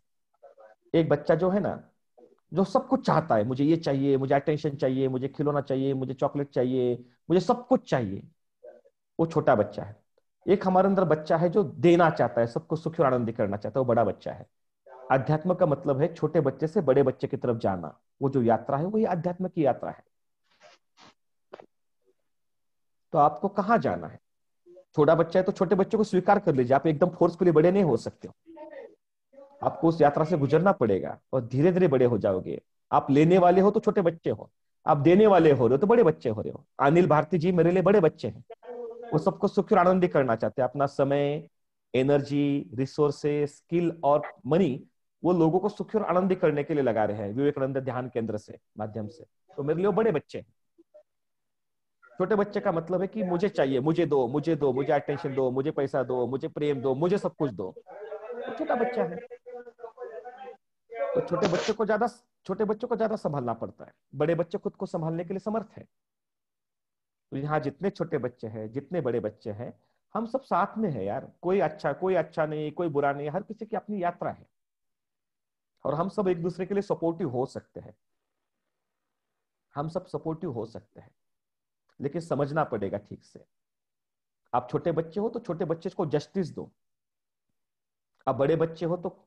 एक बच्चा जो है ना, जो सब कुछ चाहता है, मुझे ये चाहिए, मुझे अटेंशन चाहिए, मुझे खिलौना चाहिए, मुझे चॉकलेट चाहिए, मुझे सब कुछ चाहिए, वो छोटा बच्चा है। एक हमारे अंदर बच्चा है जो देना चाहता है, सबको सुखी और आनंदित करना चाहता है, वो बड़ा बच्चा है। अध्यात्म का मतलब है छोटे बच्चे से बड़े बच्चे की तरफ जाना, वो जो यात्रा है वही अध्यात्म की यात्रा है। तो आपको कहाँ जाना है? छोटा बच्चा है तो छोटे बच्चे को स्वीकार कर लीजिए, आप एकदम फोर्सफुली बड़े नहीं हो सकते हो, आपको उस यात्रा से गुजरना पड़ेगा और धीरे धीरे बड़े हो जाओगे। आप लेने वाले हो तो छोटे बच्चे हो, आप देने वाले हो रहे हो तो बड़े बच्चे हो रहे हो। अनिल भारती जी मेरे लिए बड़े बच्चे हैं, वो सबको सुखी और आनंदित करना चाहते हैं। अपना समय, एनर्जी, रिसोर्सेस, स्किल और मनी वो लोगों को सुखी और आनंदित करने के लिए लगा रहे हैं विवेकानंद ध्यान केंद्र से माध्यम से। तो मेरे लिए वो बड़े बच्चे हैं। छोटे बच्चे का मतलब है कि मुझे चाहिए, मुझे दो, मुझे दो, मुझे अटेंशन दो, मुझे पैसा दो, मुझे प्रेम दो, मुझे सब कुछ दो। वो छोटा बच्चा है। तो छोटे बच्चों को ज्यादा संभालना पड़ता है, बड़े बच्चे खुद को संभालने के लिए समर्थ है। तो यहाँ जितने छोटे बच्चे हैं, जितने बड़े बच्चे हैं, हम सब साथ में है यार। कोई अच्छा नहीं, कोई बुरा नहीं, हर किसी की अपनी यात्रा है, और हम सब एक दूसरे के लिए सपोर्टिव हो सकते हैं। हम सब सपोर्टिव हो सकते हैं, लेकिन समझना पड़ेगा ठीक से। आप छोटे बच्चे हो तो छोटे बच्चे को जस्टिस दो, आप बड़े बच्चे हो तो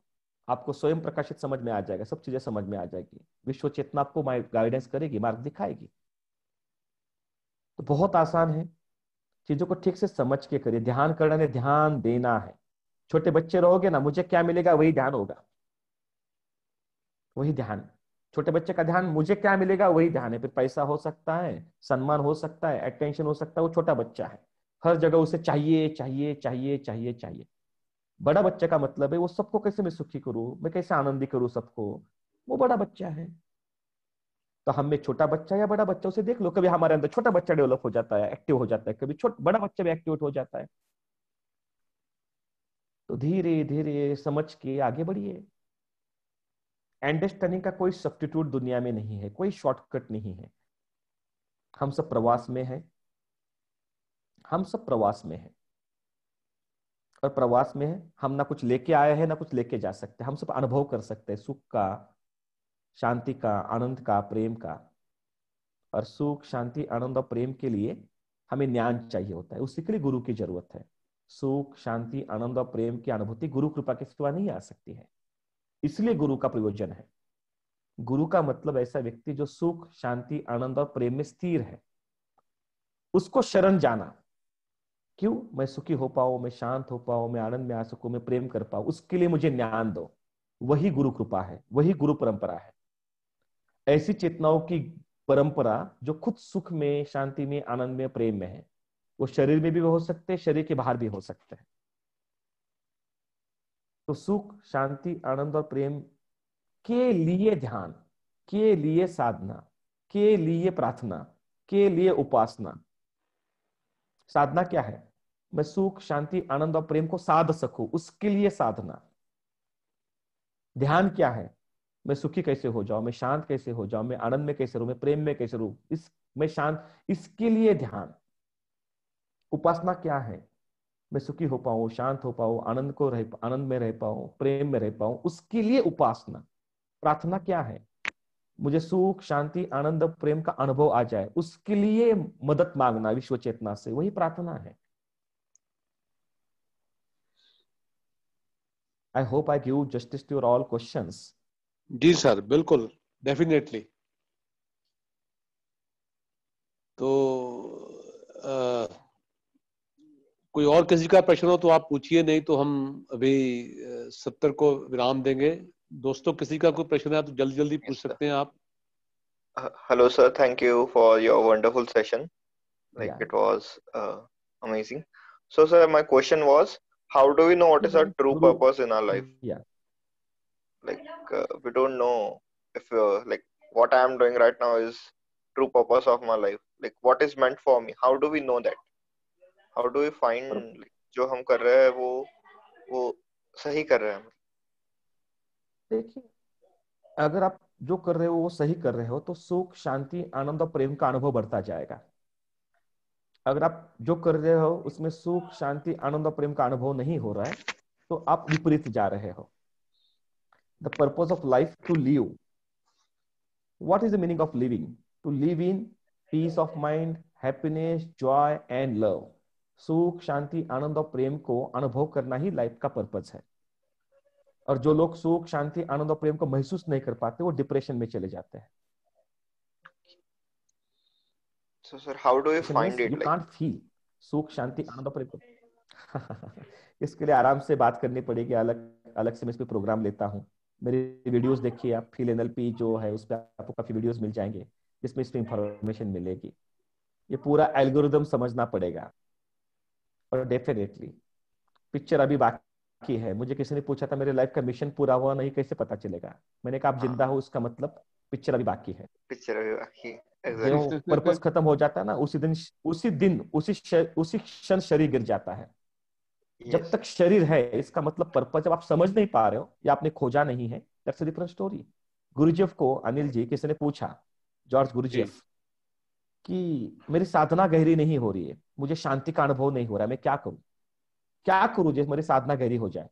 आपको स्वयं प्रकाशित समझ में आ जाएगा, सब चीजें समझ में आ जाएगी। विश्व चेतना आपको गाइडेंस करेगी, मार्ग दिखाएगी, तो बहुत आसान है, चीजों को ठीक से समझ के करिए। ध्यान करना है, ध्यान देना है। छोटे बच्चे रहोगे ना, मुझे क्या मिलेगा वही ध्यान होगा, वही ध्यान। छोटे बच्चे का ध्यान मुझे क्या मिलेगा वही ध्यान है। फिर पैसा हो सकता है, सम्मान हो सकता है, अटेंशन हो सकता है, वो छोटा बच्चा है, हर जगह उसे चाहिए चाहिए चाहिए चाहिए चाहिए। बड़ा बच्चे का मतलब है वो सबको कैसे मैं सुखी करूं, मैं कैसे आनंदी करूं सबको, वो बड़ा बच्चा है। तो हम में छोटा बच्चा या बड़ा बच्चा, उसे देख लो। कभी हमारे अंदर छोटा बच्चा डेवलप हो जाता है, एक्टिव हो जाता है, कभी बड़ा बच्चा भी एक्टिवेट हो जाता है। तो धीरे धीरे समझ के आगे बढ़िए। अंडरस्टैंडिंग का कोई सब्स्टिट्यूट दुनिया में नहीं है, कोई शॉर्टकट नहीं है। हम सब प्रवास में हैं, हम सब प्रवास में हैं। और प्रवास में है, हम ना कुछ लेके आए हैं ना कुछ लेके जा सकते हैं। हम सब अनुभव कर सकते हैं सुख का, शांति का, आनंद का, प्रेम का। और सुख, शांति, आनंद और प्रेम के लिए हमें ज्ञान चाहिए होता है, उसी के लिए गुरु की जरूरत है। सुख, शांति, आनंद और प्रेम की अनुभूति गुरु कृपा के सिवा नहीं आ सकती है, इसलिए गुरु का प्रयोजन है। गुरु का मतलब ऐसा व्यक्ति जो सुख, शांति, आनंद और प्रेम में स्थिर है, उसको शरण जाना। क्यों? मैं सुखी हो पाऊं, मैं शांत हो पाऊं, मैं आनंद में आ सकूं, मैं प्रेम कर पाऊं, उसके लिए मुझे ज्ञान दो। वही गुरु कृपा है, वही गुरु परंपरा है। ऐसी चेतनाओं की परंपरा जो खुद सुख में, शांति में, आनंद में, प्रेम में है, वो शरीर में भी हो सकते हैं, शरीर के बाहर भी हो सकते हैं। तो सुख, शांति, आनंद और प्रेम के लिए ध्यान, के लिए साधना, के लिए प्रार्थना, के लिए उपासना। साधना क्या है? मैं सुख, शांति, आनंद और प्रेम को साध सकूं, उसके लिए साधना। ध्यान क्या है? मैं सुखी कैसे हो जाऊं, मैं शांत कैसे हो जाऊं, मैं आनंद में कैसे रहूं, मैं प्रेम में कैसे रहूं, मैं शांत, इसके लिए ध्यान। उपासना क्या है? मैं सुखी हो पाऊं, शांत हो पाऊं, आनंद में रह पाऊं, प्रेम में रह पाऊं, उसके लिए उपासना। प्रार्थना क्या है? मुझे सुख, शांति, आनंद और प्रेम का अनुभव आ जाए, उसके लिए मदद मांगना विश्व चेतना से, वही प्रार्थना है। I hope I give justice to your all questions. जी सर, बिल्कुल, डेफिनेटली। तो कोई और किसी का प्रश्न हो तो आप पूछिए, नहीं तो हम अभी 70 को विराम देंगे। दोस्तों, किसी का कोई प्रश्न है तो जल्दी जल्दी पूछ सकते हैं आप। Hello, sir. Thank you for your wonderful session. Yeah. It was amazing. So, sir, my question was, how do we know what is our true purpose in our life? Yeah. We don't know if what I am doing right now is true purpose of my life. What is meant for me? How do we know that? How do we find जो हम कर रहे हैं वो सही कर रहे हैं? देखिए, अगर आप जो कर रहे हो वो सही कर रहे हो तो सुख, शांति, आनंद और प्रेम का अनुभव बढ़ता जाएगा। अगर आप जो कर रहे हो उसमें सुख, शांति, आनंद और प्रेम का अनुभव नहीं हो रहा है तो आप विपरीत जा रहे हो। The purpose of life to live. What is the meaning of living? To live in peace of mind, happiness, joy and love. सुख, शांति, आनंद और प्रेम को अनुभव करना ही लाइफ का पर्पज है। और जो लोग सुख, शांति, आनंद और प्रेम को महसूस नहीं कर पाते वो डिप्रेशन में चले जाते हैं। So, sir, how do we find it? You can't feel सुख, शांति, आनंद और प्रेम। इसके लिए आराम से बात करनी पड़ेगी, अलग अलग से मैं इस पे प्रोग्राम लेता हूँ। मेरी वीडियोस देखिए आप, फील एनएलपी जो है उस पर आपको काफी वीडियोस मिल जाएंगे जिसमें इस पे इंफॉर्मेशन मिलेगी। ये पूरा एल्गोरिदम समझना पड़ेगा। और डेफिनेटली पिक्चर अभी बाकी है। मुझे किसी ने पूछा था मेरे लाइफ का मिशन पूरा हुआ नहीं, कैसे पता चलेगा? मैंने कहा आप जिंदा हो, उसका मतलब पिक्चर अभी बाकी है। पिक्चर अभी बाकी है। जो पर्पस खत्म हो जाता है ना, उसी क्षण शरीर गिर जाता है। जब तक शरीर है इसका मतलब पर्पस, जब आप समझ नहीं पा रहे हो या आपने खोजा नहीं है, दैट्स अ डिफरेंट स्टोरी। गुरुजेफ को, अनिल जी, किसी ने पूछा, जॉर्ज गुरुजेफ, कि मेरी साधना गहरी नहीं हो रही है, मुझे शांति का अनुभव नहीं हो रहा है, मैं क्या करूं? क्या करूं जिस मेरी साधना गहरी हो जाए?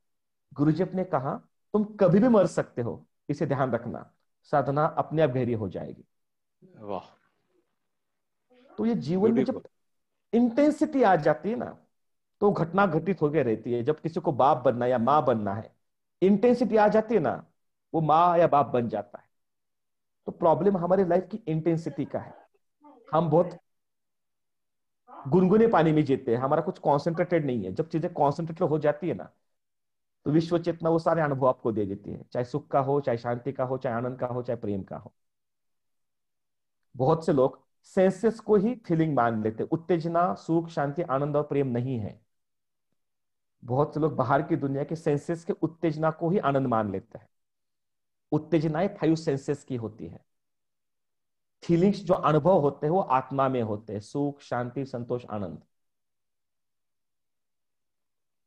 गुरुजेफ ने कहा, तुम कभी भी मर सकते हो, इसे ध्यान रखना, साधना अपने आप गहरी हो जाएगी। वाह। तो ये जीवन में जब इंटेंसिटी आ जाती है ना, तो घटना घटित हो गई रहती है। जब किसी को बाप बनना या माँ बनना है, इंटेंसिटी आ जाती है ना, वो माँ या बाप बन जाता है। तो प्रॉब्लम हमारी लाइफ की इंटेंसिटी का है। हम बहुत गुनगुने पानी में जीते हैं, हमारा कुछ कॉन्सेंट्रेटेड नहीं है। जब चीजें कॉन्सेंट्रेटेड हो जाती है ना, तो विश्व चेतना वो सारे अनुभव आपको दे देती है, चाहे सुख का हो, चाहे शांति का हो, चाहे आनंद का हो, चाहे प्रेम का हो। बहुत से लोग सेंसेस को ही फीलिंग मान लेते, उत्तेजना सुख शांति आनंद और प्रेम नहीं है। बहुत से लोग बाहर की दुनिया के सेंसेस के उत्तेजना को ही आनंद मान लेते हैं। उत्तेजनाएं 5 सेंसेस की होती है। फीलिंग्स जो अनुभव होते हैं वो आत्मा में होते हैं, सुख शांति संतोष आनंद।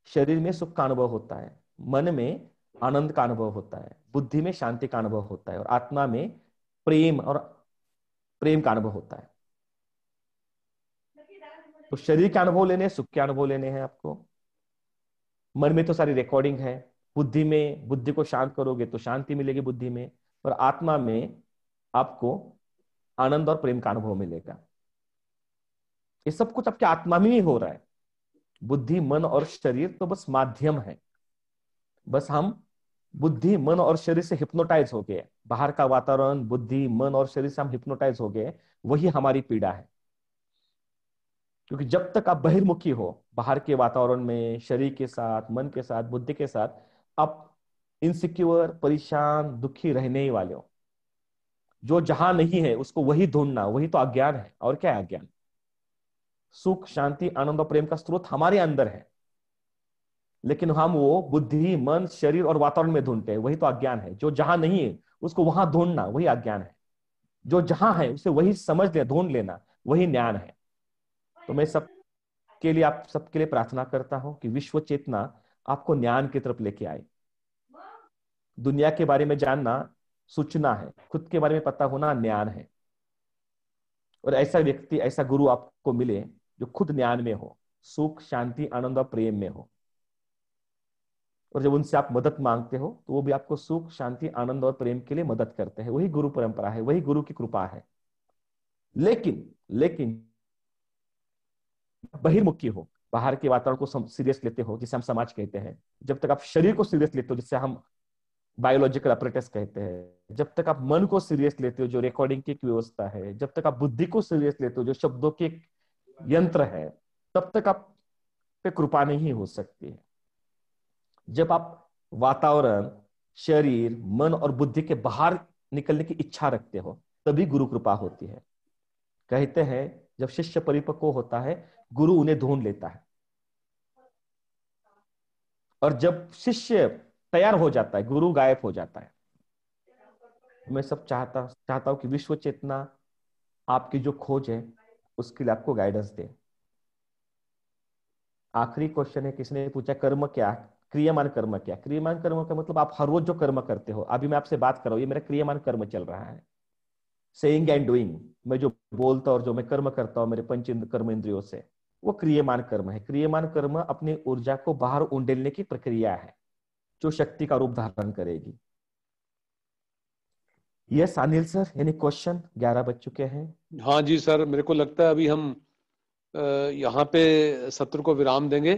शरीर में सुख का अनुभव होता है, मन में आनंद का अनुभव होता है, बुद्धि में शांति का अनुभव होता है, और आत्मा में प्रेम का अनुभव होता है। तो शरीर के अनुभव लेने, सुख के अनुभव लेने हैं आपको। मन में तो सारी रिकॉर्डिंग है, बुद्धि में, बुद्धि को शांत करोगे तो शांति मिलेगी बुद्धि में, और आत्मा में आपको आनंद और प्रेम का अनुभव मिलेगा। ये सब कुछ आपके आत्मा में ही हो रहा है। बुद्धि मन और शरीर तो बस माध्यम है। बस हम बुद्धि मन और शरीर से हिप्नोटाइज हो गए, बाहर का वातावरण बुद्धि मन और शरीर से हम हिप्नोटाइज हो गए, वही हमारी पीड़ा है। क्योंकि जब तक आप बहिर्मुखी हो, बाहर के वातावरण में शरीर के साथ, मन के साथ, बुद्धि के साथ, आप इनसिक्योर, परेशान, दुखी रहने ही वाले हो। जो जहां नहीं है उसको वही ढूंढना, वही तो अज्ञान है। और क्या है अज्ञान? सुख शांति आनंद और प्रेम का स्रोत हमारे अंदर है, लेकिन हम वो बुद्धि मन शरीर और वातावरण में ढूंढते हैं, वही तो अज्ञान है। जो जहां नहीं है उसको वहां ढूंढना, वही अज्ञान है। जो जहां है उसे वही समझ ले, ढूंढ लेना, वही ज्ञान है। तो मैं सबके लिए, आप सबके लिए प्रार्थना करता हूं कि विश्व चेतना आपको ज्ञान की तरफ लेके आए। दुनिया के बारे में जानना सूचना है, खुद के बारे में पता होना ज्ञान है। और ऐसा व्यक्ति, ऐसा गुरु आपको मिले जो खुद ज्ञान में हो, सुख शांति आनंद और प्रेम में हो। और जब उनसे आप मदद मांगते हो तो वो भी आपको सुख शांति आनंद और प्रेम के लिए मदद करते हैं। वही गुरु परंपरा है, वही गुरु की कृपा है। लेकिन बहिर्मुखी हो, बाहर के वातावरण को सीरियस लेते हो, जिसे हम समाज कहते हैं, जब तक आप शरीर को सीरियस लेते हो, जिसे हम बायोलॉजिकल अपरेटस कहते हैं, जब तक आप मन को सीरियस लेते हो, जो रिकॉर्डिंग की एक व्यवस्था है, जब तक आप बुद्धि को सीरियस लेते हो, जो शब्दों के एक यंत्र है, तब तक आप पे कृपा नहीं हो सकती है। जब आप वातावरण शरीर मन और बुद्धि के बाहर निकलने की इच्छा रखते हो, तभी गुरु कृपा होती है। कहते हैं जब शिष्य परिपक्व होता है, गुरु उन्हें ढूंढ लेता है, और जब शिष्य तैयार हो जाता है, गुरु गायब हो जाता है। मैं सब चाहता हूं कि विश्व चेतना आपकी जो खोज है उसके लिए आपको गाइडेंस दे। आखिरी क्वेश्चन है, किसी ने पूछा कर्म क्या, क्रियामान कर्म क्या? क्रियामान कर्म का मतलब आप हर रोज जो कर्म करते हो। अभी मैं आपसे बात कर रहा हूं, ये मेरा क्रियामान कर्म चल रहा है, सेइंग एंड डूइंग। मैं जो बोलता और जो मैं कर्म करता हूं मेरे पंच कर्म इंद्रियों से, वो क्रियमान कर्म है। क्रियमान कर्म अपनी ऊर्जा को बाहर उंडेलने की प्रक्रिया है, जो शक्ति का रूप धारण करेगी। यस अनिल सर, यानी क्वेश्चन 11 बज चुके हैं। हाँ जी सर, मेरे को लगता है अभी हम यहाँ पे सत्र को विराम देंगे।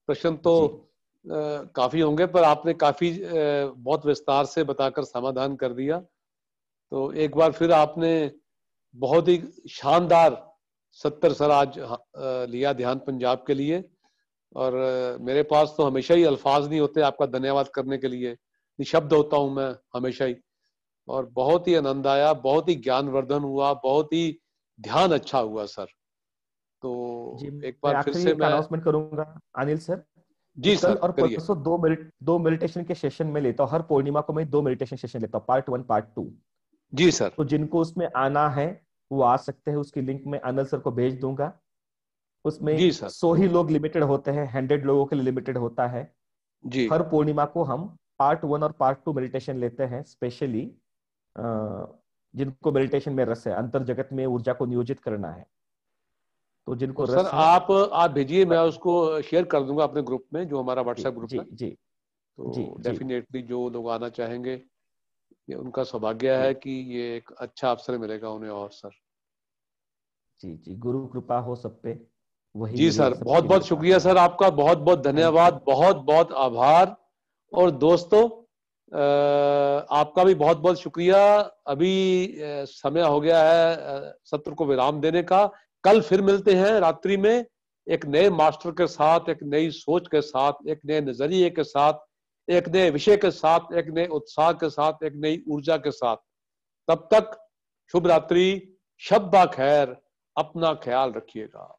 प्रश्न तो काफी होंगे, पर आपने काफी बहुत विस्तार से बताकर समाधान कर दिया। तो एक बार फिर आपने बहुत ही शानदार सत्र सर आज लिया ध्यान पंजाब के लिए, और मेरे पास तो हमेशा ही अल्फाज नहीं होते आपका धन्यवाद करने के लिए, निशब्द होता हूं मैं हमेशा ही। और बहुत ही आनंद आया, बहुत ही ज्ञानवर्धन हुआ, बहुत ही ध्यान अच्छा हुआ सर। तो एक बार फिर से मैं अनाउंसमेंट करूंगा अनिल सर। जी कल सर, और परसों दो मेडिटेशन के सेशन में लेता हूँ। हर पूर्णिमा को मैं 2 मेडिटेशन सेशन लेता हूँ, पार्ट 1 पार्ट 2। जी सर। तो जिनको उसमें आना है वो आ सकते हैं, उसकी लिंक मैं अनिल सर को भेज दूंगा। उसमें 100 ही लोग लिमिटेड होते हैं, 100 लोगों के लिए लिमिटेड होता है जी। हर पूर्णिमा को हम पार्ट 1 और पार्ट 2 मेडिटेशन लेते हैं, स्पेशली जिनको मेडिटेशन में रस है, अंतर जगत में ऊर्जा को नियोजित करना है। तो जिनको तो सर आप भेजिए, मैं उसको शेयर कर दूंगा अपने ग्रुप में, जो हमारा व्हाट्सएप ग्रुप है। जी तो डेफिनेटली जो लोग आना चाहेंगे, ये उनका सौभाग्य है कि ये एक अच्छा अवसर मिलेगा उन्हें। और सर जी गुरु कृपा हो सब पे। वही जी सर, बहुत बहुत शुक्रिया सर आपका, बहुत बहुत धन्यवाद, बहुत बहुत आभार। और दोस्तों आपका भी बहुत बहुत शुक्रिया। अभी समय हो गया है सत्र को विराम देने का। कल फिर मिलते हैं रात्रि में, एक नए मास्टर के साथ, एक नई सोच के साथ, एक नए नजरिए के साथ, एक नए विषय के साथ, एक नए उत्साह के साथ, एक नई ऊर्जा के साथ। तब तक शुभ रात्रि, शब्बा खैर, अपना ख्याल रखिएगा।